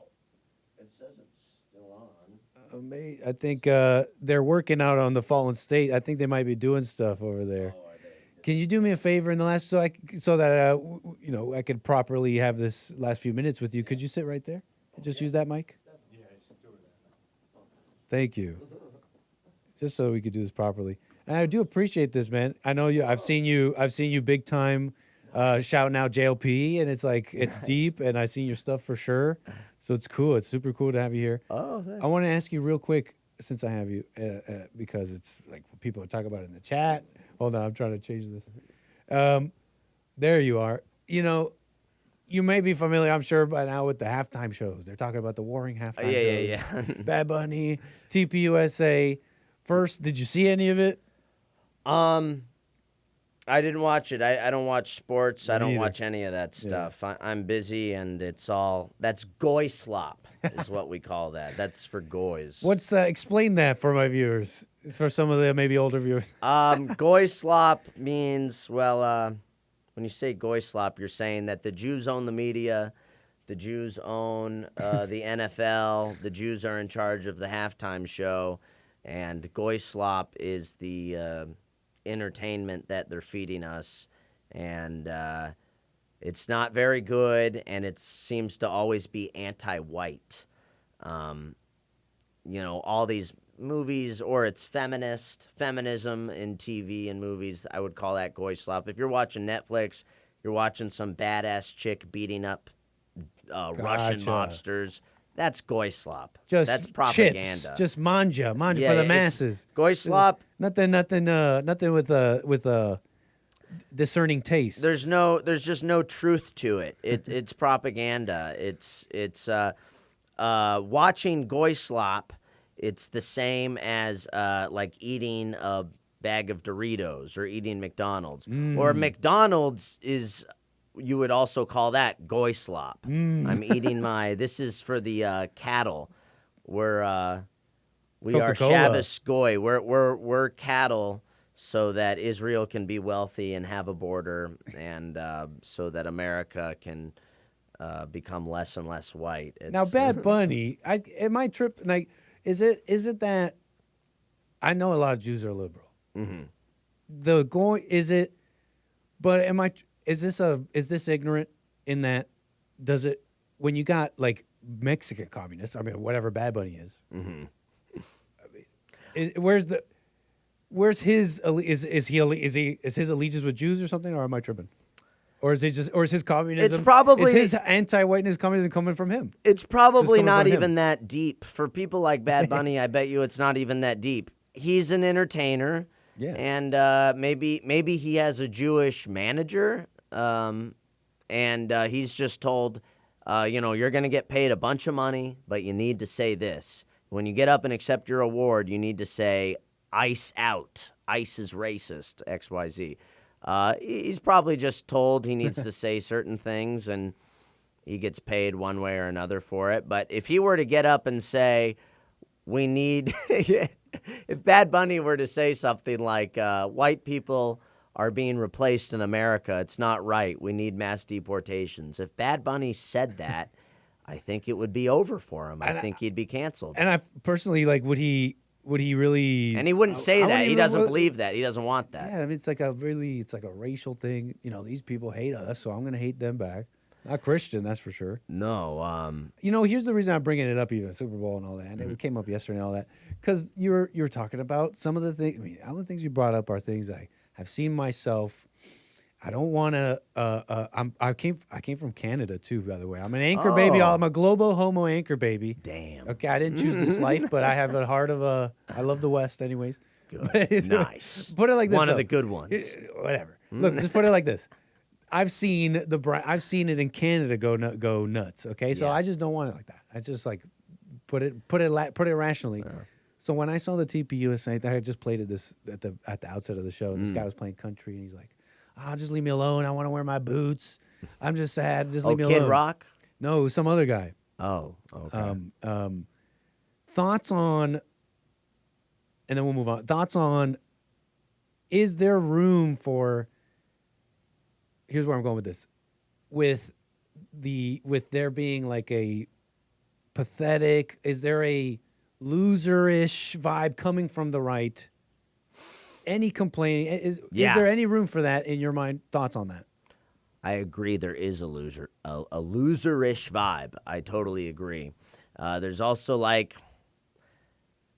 It says it's still on. I think they're working out on the Fallen State. I think they might be doing stuff over there. Oh, Can you do me a favor in the last so that I could properly have this last few minutes with you? Could you sit right there? Just use that mic. Yeah, I should do that. Thank you. Just so we could do this properly. And I do appreciate this, man. I know you. I've seen you big time shouting out JLP, and it's like it's deep, and I've seen your stuff for sure. So it's cool. It's super cool to have you here. Oh, thanks. I want to ask you real quick, since I have you, because it's like people talk about it in the chat. Hold on, I'm trying to change this. There you are. You may be familiar, I'm sure, by now with the halftime shows. They're talking about the warring halftime shows. Yeah. Bad Bunny, TPUSA. First, did you see any of it? I didn't watch it. I don't watch sports. Me I don't neither. watch any of that stuff. I'm busy, and that's goy slop is what we call that. That's for goys. What's explain that for my viewers, for some of the maybe older viewers. Goy slop means, when you say goy slop, you're saying that the Jews own the media, the Jews own the NFL, the Jews are in charge of the halftime show, and goy slop is the entertainment that they're feeding us, and it's not very good, and it seems to always be anti-white. All these movies, or it's feminism in TV and movies. I would call that goy slop. If you're watching Netflix, you're watching some badass chick beating up Russian mobsters. That's goy slop. That's propaganda. Chips, just manja for the it's masses. Goy slop. Nothing with a discerning taste. There's just no truth to it. It's propaganda. It's watching goy slop. It's the same as like eating a bag of Doritos or eating McDonald's. Or McDonald's is, you would also call that goy slop. I'm eating this is for the cattle. We are Coca-Cola. Shabbos goy. We're cattle so that Israel can be wealthy and have a border, and so that America can become less and less white. Now, Bad Bunny, am I tripping? Like, is it that I know a lot of Jews are liberal? Mm-hmm. The goy is it? But is this ignorant in that? Does it when you got like Mexican communists? I mean, whatever Bad Bunny is. Mm-hmm. I mean, where's his is his allegiance with Jews or something, or am I tripping? Or is his communism? It's probably his anti-whiteness communism coming from him. It's probably not even that deep for people like Bad Bunny. I bet you it's not even that deep. He's an entertainer, and maybe he has a Jewish manager, and he's just told, you're going to get paid a bunch of money, but you need to say this. When you get up and accept your award, you need to say, ICE out. ICE is racist, XYZ. He's probably just told he needs to say certain things, and he gets paid one way or another for it. But if he were to get up and say, we need, if Bad Bunny were to say something like, white people are being replaced in America, it's not right. We need mass deportations. If Bad Bunny said that, I think it would be over for him. I think he'd be canceled. And I personally, like, would he really? And he wouldn't say that. He doesn't believe that. He doesn't want that. Yeah, I mean, it's like a racial thing. You know, these people hate us, so I'm going to hate them back. Not Christian, that's for sure. No. You know, here's the reason I'm bringing it up, even Super Bowl and all that. And it came up yesterday and all that, because you were talking about some of the things. I mean, all the things you brought up are things I have seen myself. I don't want to. I came from Canada too, by the way. I'm an anchor baby. I'm a global homo anchor baby. Damn. Okay, I didn't choose this life, but I have a heart of a. I love the West, anyways. Good. Nice. Put it like this. One of the good ones. Whatever. Look, just put it like this. I've seen it in Canada go nuts. Okay, so I just don't want it like that. I just like put it rationally. So when I saw the TPUSA, I had just played it at the outset of the show, and this guy was playing country, and he's like, just leave me alone. I want to wear my boots. I'm just sad. Just leave me alone. Kid Rock? No, some other guy. Oh, okay. Thoughts on, and then we'll move on. Thoughts on, is there room for, here's where I'm going with this. With there being like a pathetic, is there a loser-ish vibe coming from the right? Any complaining? Is there any room for that in your mind? Thoughts on that? I agree. There is a loserish vibe. I totally agree. There's also like,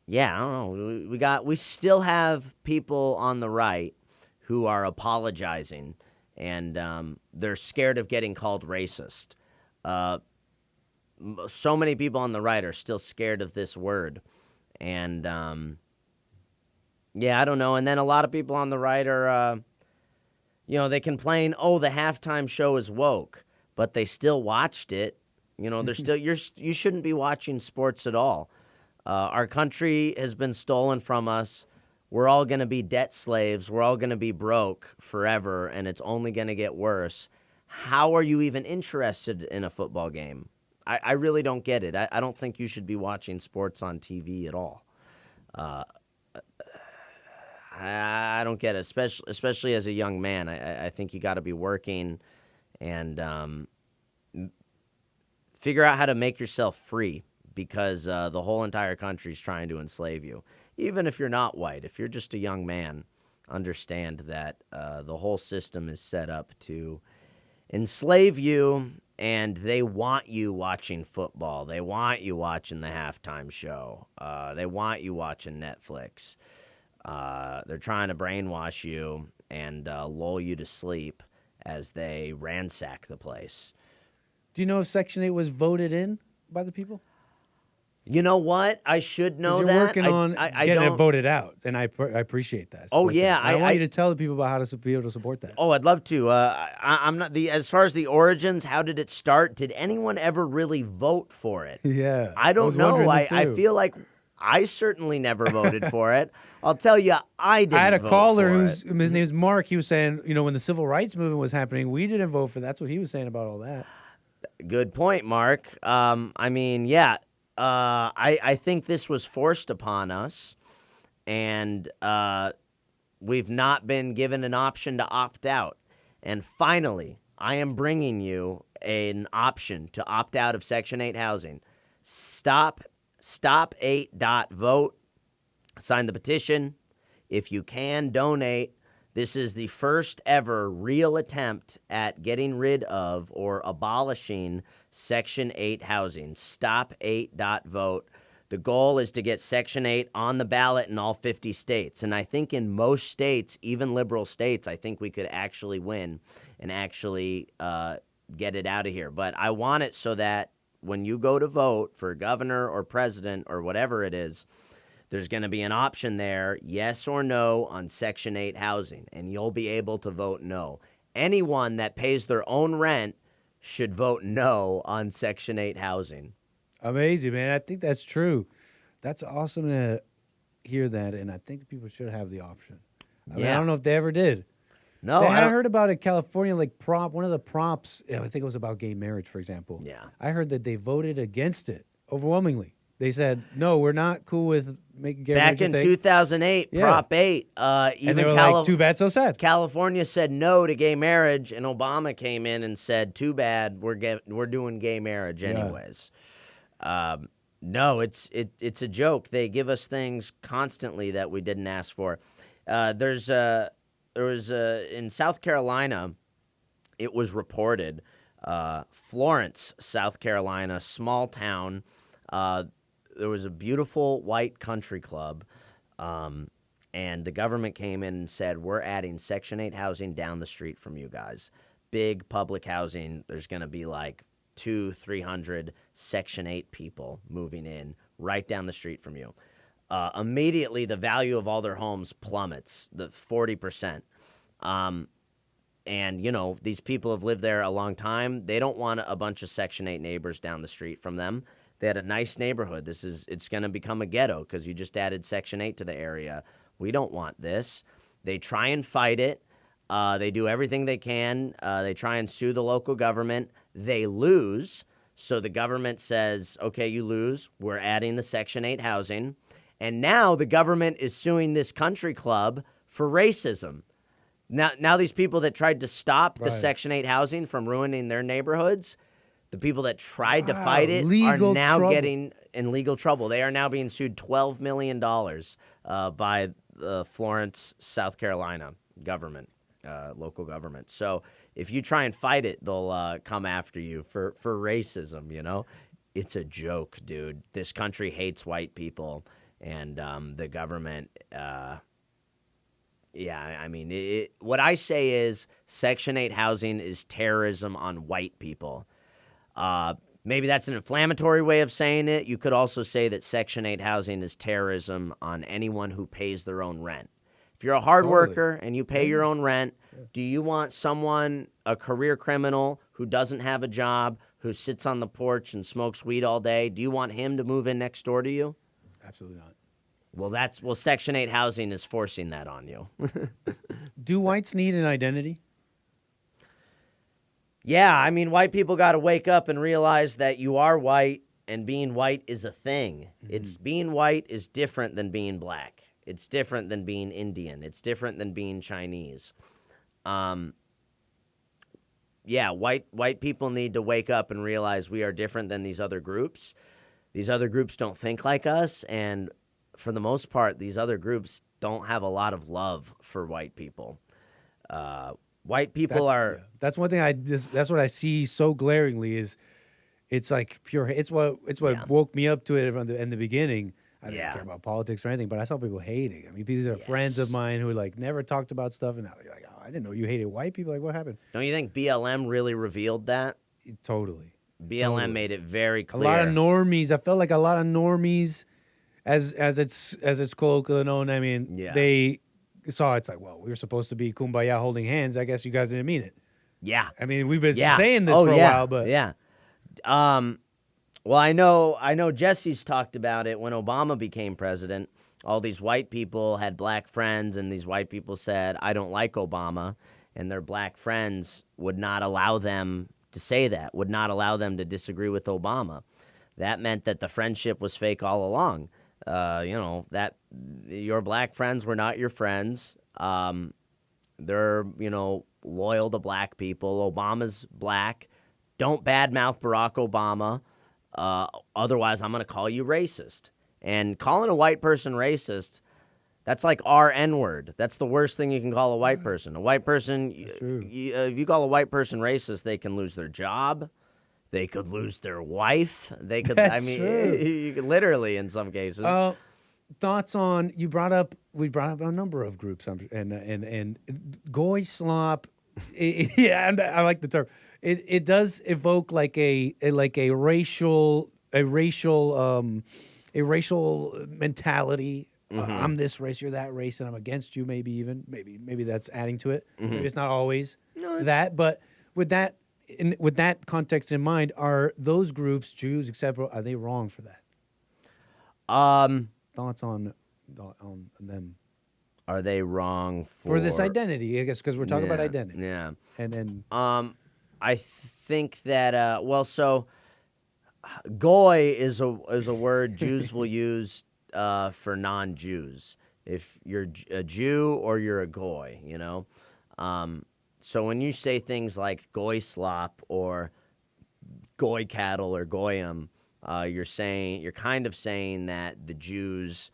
I don't know. We still have people on the right who are apologizing, and they're scared of getting called racist. So many people on the right are still scared of this word, and I don't know. And then a lot of people on the right are, they complain, the halftime show is woke, but they still watched it. You know, they're still, you shouldn't be watching sports at all. Our country has been stolen from us. We're all going to be debt slaves. We're all going to be broke forever, and it's only going to get worse. How are you even interested in a football game? I really don't get it. I don't think you should be watching sports on TV at all. I don't get it, especially as a young man. I think you got to be working and figure out how to make yourself free, because the whole entire country is trying to enslave you. Even if you're not white, if you're just a young man, understand that the whole system is set up to enslave you, and they want you watching football. They want you watching the halftime show. They want you watching Netflix. They're trying to brainwash you and lull you to sleep as they ransack the place. Do you know if Section 8 was voted in by the people? You know what? I should know that. You're working on getting it voted out, and I appreciate that. Oh, yeah. I want you to tell the people about how to be able to support that. Oh, I'd love to. I'm not as far as the origins, how did it start? Did anyone ever really vote for it? Yeah. I don't know. I feel like I certainly never voted for it. I'll tell you, I didn't. I had a vote caller for his it. name's Mark. He was saying, when the civil rights movement was happening, we didn't vote for that. That's what he was saying about all that. Good point, Mark. I think this was forced upon us, and we've not been given an option to opt out. And finally, I am bringing you an option to opt out of Section 8 housing. Stop8.vote. Sign the petition. If you can, donate. This is the first ever real attempt at getting rid of or abolishing Section 8 housing. Stop8.vote. The goal is to get Section 8 on the ballot in all 50 states. And I think in most states, even liberal states, I think we could actually win and actually get it out of here. But I want it so that when you go to vote for governor or president or whatever it is, there's going to be an option there, yes or no, on Section 8 housing, and you'll be able to vote no. Anyone that pays their own rent should vote no on Section 8 housing. Amazing, man. I think that's true. That's awesome to hear that, and I think people should have the option. I mean, I don't know if they ever did. No, I heard about in California, like one of the props, I think it was about gay marriage, for example. Yeah. I heard that they voted against it overwhelmingly. They said, no, we're not cool with making gay Back marriage a in thing. 2008, Yeah. Prop 8, And even they were like, too bad, so sad. California said no to gay marriage, and Obama came in and said, too bad, we're doing gay marriage anyways. No, it's a joke. They give us things constantly that we didn't ask for. There was in South Carolina, it was reported, Florence, South Carolina, small town. There was a beautiful white country club, and the government came in and said, we're adding Section 8 housing down the street from you guys. Big public housing. There's going to be like 200-300 Section 8 people moving in right down the street from you. Immediately, the value of all their homes plummets, the 40%. And, you know, these people have lived there a long time. They don't want a bunch of Section 8 neighbors down the street from them. They had a nice neighborhood. It's going to become a ghetto because you just added Section 8 to the area. We don't want this. They try and fight it. They do everything they can. They try and sue the local government. They lose. So the government says, okay, you lose. We're adding the Section 8 housing. And now the government is suing this country club for racism. Now these people that tried to stop the Section 8 housing from ruining their neighborhoods, the people that tried to fight it are now getting in legal trouble. They are now being sued $12 million by the Florence, South Carolina government, local government. So if you try and fight it, they'll come after you for racism, you know? It's a joke, dude. This country hates white people, and the government... Yeah, I mean, what I say is Section 8 housing is terrorism on white people. Maybe that's an inflammatory way of saying it. You could also say that Section 8 housing is terrorism on anyone who pays their own rent. If you're a hard worker and you pay your own rent, do you want someone, a career criminal who doesn't have a job, who sits on the porch and smokes weed all day, do you want him to move in next door to you? Absolutely not. Well, Section 8 housing is forcing that on you. Do whites need an identity? Yeah, I mean, white people got to wake up and realize that you are white, and being white is a thing. It's being white is different than being black. It's different than being Indian. It's different than being Chinese. Yeah, white people need to wake up and realize we are different than these other groups. These other groups don't think like us, and for the most part, these other groups don't have a lot of love for white people. White people That's one thing that's what I see so glaringly is it's like pure. It's what woke me up to it in the beginning. I didn't care about politics or anything, but I saw people hating. I mean, these are friends of mine who like never talked about stuff, and now they're like, "Oh, I didn't know you hated white people." Like, what happened? Don't you think BLM really revealed that? Totally. BLM made it very clear. A lot of normies. I felt like a lot of normies, as it's colloquially known. I mean, they saw it's like, well, we were supposed to be kumbaya holding hands. I guess you guys didn't mean it. Yeah. I mean, we've been saying this for a while, but well, I know Jesse's talked about it when Obama became president. All these white people had black friends, and these white people said, I don't like Obama, and their black friends would not allow them to say that, would not allow them to disagree with Obama. That meant that the friendship was fake all along. That your black friends were not your friends. They're, loyal to black people. Obama's black. Don't badmouth Barack Obama. Otherwise, I'm going to call you racist. And calling a white person racist, that's like our N-word. That's the worst thing you can call a white person. A white person, if you call a white person racist, they can lose their job. They could lose their wife. They could, you could literally in some cases. Thoughts on, we brought up a number of groups and goy slop. And I like the term. It does evoke like a racial mentality. I'm this race, you're that race, and I'm against you. Maybe that's adding to it. Maybe it's not always that, but with that context in mind, are those groups, Jews, etc., are they wrong for that? Thoughts on them? Are they wrong for this identity? I guess because we're talking about identity. Yeah, and then I think that so Goy is a word Jews will use for non-Jews. If you're a Jew or you're a goy, you know. So when you say things like goy slop or goy cattle or goyim, you're kind of saying that the Jews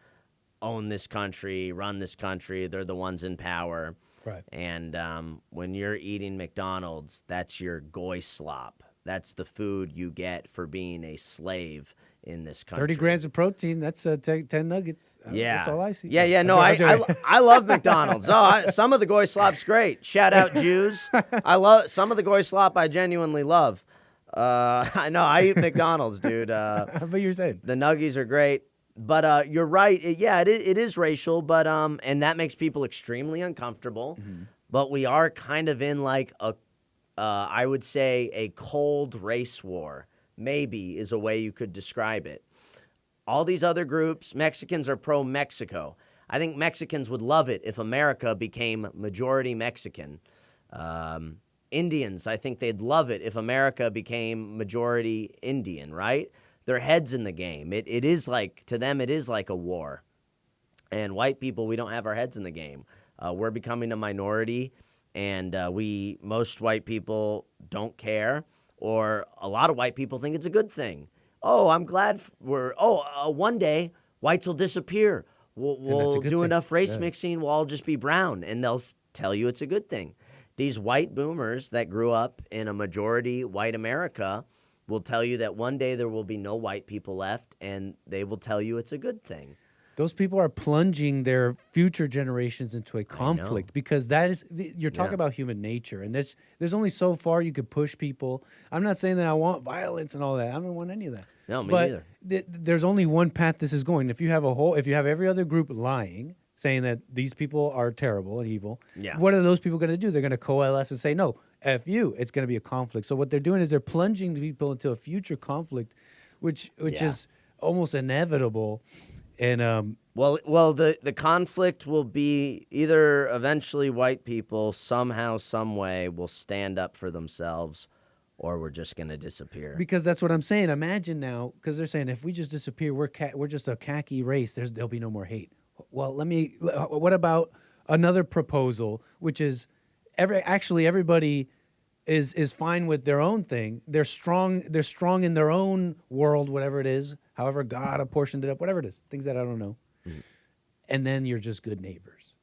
own this country, run this country. They're the ones in power. Right. And when you're eating McDonald's, that's your goy slop. That's the food you get for being a slave in this country. 30 grams of protein, that's 10 nuggets. Yeah. That's all I see. Yeah. No, I love McDonald's. Some of the goy slop's great. Shout out Jews. I love some of the goy slop. I genuinely love. I know I eat McDonald's, dude. But you're saying the nuggies are great. But you're right. It is racial, but and that makes people extremely uncomfortable. Mm-hmm. But we are kind of in like I would say a cold race war, maybe is a way you could describe it. All these other groups, Mexicans are pro-Mexico. I think Mexicans would love it if America became majority Mexican. Indians, I think they'd love it if America became majority Indian, right? Their head's in the game. It is like, to them, it is like a war. And white people, we don't have our heads in the game. We're becoming a minority. And most white people don't care, or a lot of white people think it's a good thing. Oh, I'm glad one day whites will disappear. We'll do enough race mixing, we'll all just be brown, and they'll tell you it's a good thing. These white boomers that grew up in a majority white America will tell you that one day there will be no white people left, and they will tell you it's a good thing. Those people are plunging their future generations into a conflict because you're talking about human nature, and there's only so far you could push people. I'm not saying that I want violence and all that. I don't want any of that. No, me neither. There's only one path this is going. If you have every other group lying, saying that these people are terrible and evil, what are those people going to do? They're going to coalesce and say, no, F you. It's going to be a conflict. So what they're doing is they're plunging people into a future conflict, which is almost inevitable. And the conflict will be either eventually white people somehow, some way will stand up for themselves, or we're just going to disappear. Because that's what I'm saying. Imagine now, because they're saying if we just disappear, we're just a khaki race. There'll be no more hate. Well, what about another proposal, which is everybody is fine with their own thing. They're strong in their own world, whatever it is, however God apportioned it up, whatever it is, things that I don't know. Mm-hmm. And then you're just good neighbors.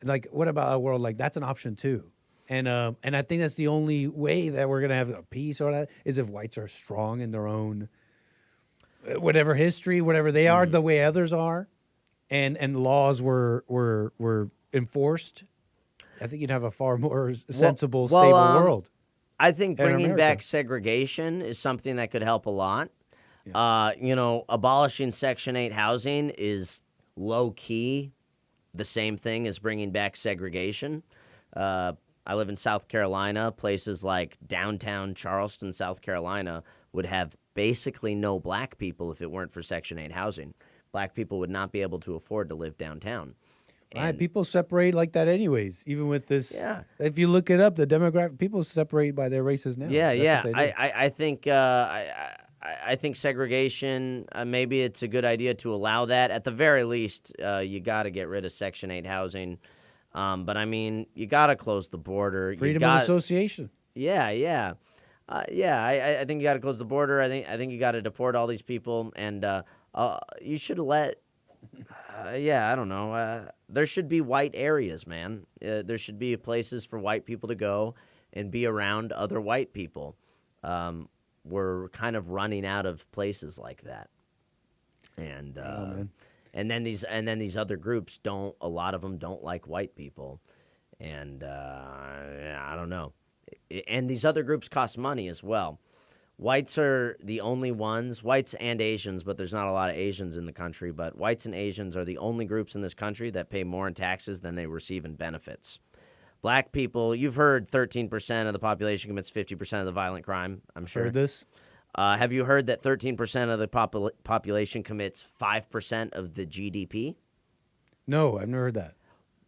Like, what about a world like that's an option too? And I think that's the only way that we're gonna have a peace or that is if whites are strong in their own whatever history, whatever they are, the way others are, and laws were enforced. I think you'd have a far more sensible, stable world. I think bringing back segregation is something that could help a lot. Yeah. Abolishing Section 8 housing is low-key the same thing as bringing back segregation. I live in South Carolina. Places like downtown Charleston, South Carolina, would have basically no black people if it weren't for Section 8 housing. Black people would not be able to afford to live downtown. Right, people separate like that anyways, even with this. Yeah. If you look it up, the demographic, people separate by their races now. Yeah. I think segregation, maybe it's a good idea to allow that. At the very least, you got to get rid of Section 8 housing. But, I mean, you got to close the border. Freedom of association. Yeah. I think you got to close the border. I think you got to deport all these people. And you should let... I don't know. There should be white areas, man. There should be places for white people to go and be around other white people. We're kind of running out of places like that, and then these other groups don't. A lot of them don't like white people, and I don't know. And these other groups cost money as well. Whites are the only ones, whites and Asians, but there's not a lot of Asians in the country, but whites and Asians are the only groups in this country that pay more in taxes than they receive in benefits. Black people, you've heard 13% of the population commits 50% of the violent crime, I'm sure. Heard this? Have you heard that 13% of the population commits 5% of the GDP? No, I've never heard that.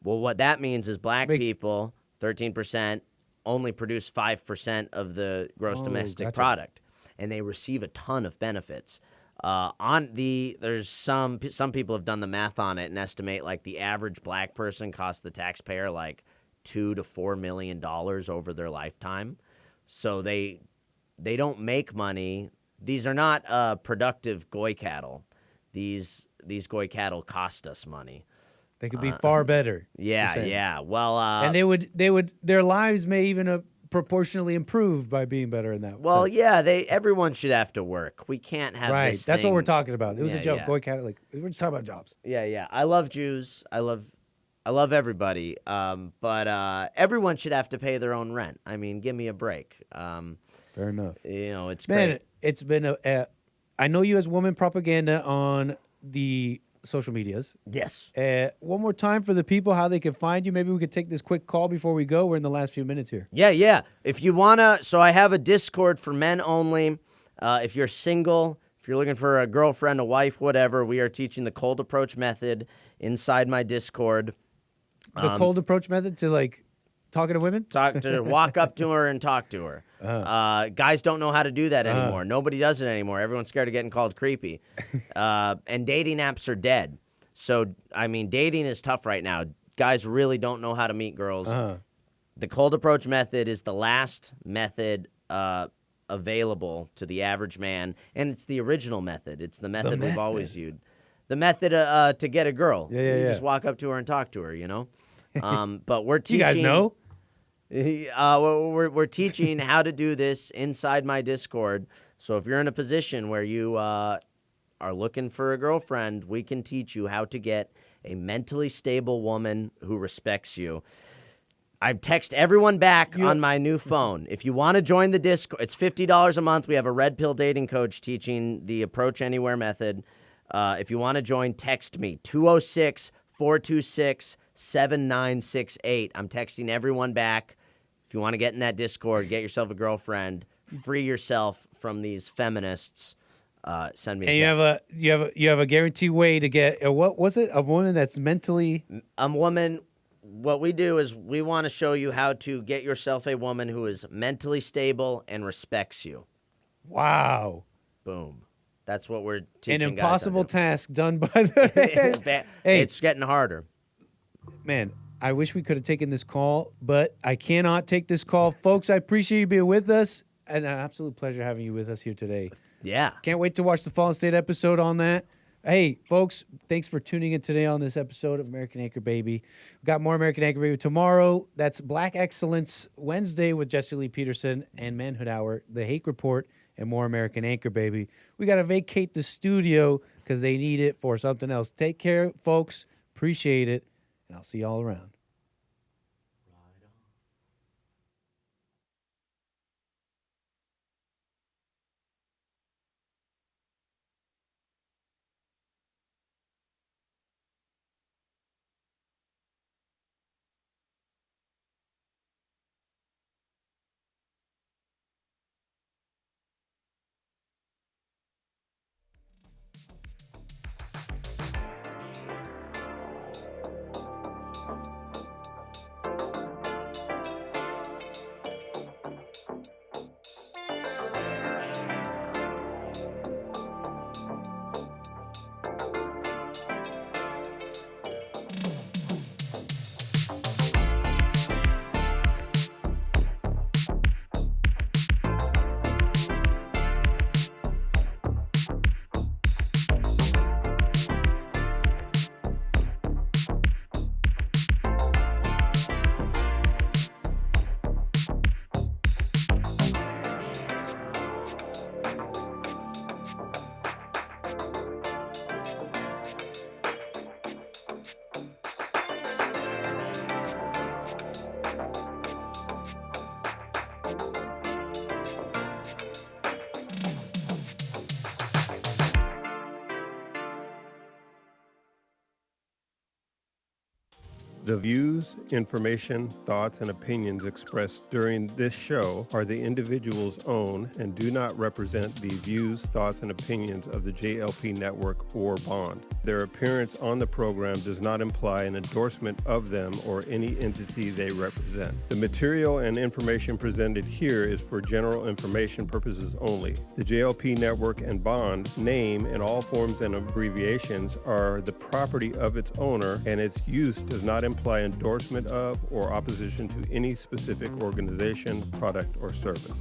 Well, what that means is black people, 13%, only produce 5% of the gross domestic product. and they receive a ton of benefits. There's some people have done the math on it and estimate like the average black person costs the taxpayer like $2 to $4 million over their lifetime. So they don't make money. These are not productive goy cattle. These goy cattle cost us money. They could be far better. Yeah. Well, and they would their lives may even proportionally improve by being better in that. Well, sense. yeah, everyone should have to work. We can't have right. this That's thing. what we're talking about. It was a joke. Yeah. Goy cattle. Like we're just talking about jobs. Yeah. I love Jews. I love everybody. But everyone should have to pay their own rent. I mean, give me a break. Fair enough. It's great. great. It's been I know you as woman propaganda on the social medias. Yes. One more time for the people, how they can find you. Maybe we could take this quick call before we go. We're in the last few minutes here. Yeah. If you wanna, so I have a Discord for men only. If you're single, if you're looking for a girlfriend, a wife, whatever, we are teaching the cold approach method inside my Discord. The cold approach method to like talking to women? Walk up to her and talk to her. Guys don't know how to do that anymore. Nobody does it anymore. Everyone's scared of getting called creepy. And dating apps are dead. So, I mean, dating is tough right now. Guys really don't know how to meet girls. The cold approach method is the last method available to the average man, and it's the original method. It's the method we've always used. The method to get a girl. You just walk up to her and talk to her, you know? But we're teaching. You guys know? We're teaching how to do this inside my Discord. So if you're in a position where you are looking for a girlfriend, we can teach you how to get a mentally stable woman who respects you. I text everyone back on my new phone. If you want to join the Discord, it's $50 a month. We have a red pill dating coach teaching the Approach Anywhere method. If you want to join, text me, 206-426-7968. I'm texting everyone back. If you want to get in that Discord, get yourself a girlfriend, free yourself from these feminists. Send me. And you have a guaranteed way to get what was it? A woman that's mentally a woman. What we do is we want to show you how to get yourself a woman who is mentally stable and respects you. Wow. Boom. That's what we're teaching. An impossible task done by the. Hey, it's getting harder. Man, I wish we could have taken this call, but I cannot take this call. Folks, I appreciate you being with us, and an absolute pleasure having you with us here today. Yeah. Can't wait to watch the Fallen State episode on that. Hey, folks, thanks for tuning in today on this episode of American Anchor Baby. We've got more American Anchor Baby tomorrow. That's Black Excellence Wednesday with Jesse Lee Peterson and Manhood Hour, the Hake Report, and more American Anchor Baby. We got to vacate the studio because they need it for something else. Take care, folks. Appreciate it. And I'll see you all around. The views, information, thoughts, and opinions expressed during this show are the individual's own and do not represent the views, thoughts, and opinions of the JLP Network or Bond. Their appearance on the program does not imply an endorsement of them or any entity they represent. The material and information presented here is for general information purposes only. The JLP Network and Bond name and all forms and abbreviations are the property of its owner, and its use does not imply endorsement of or opposition to any specific organization, product, or service.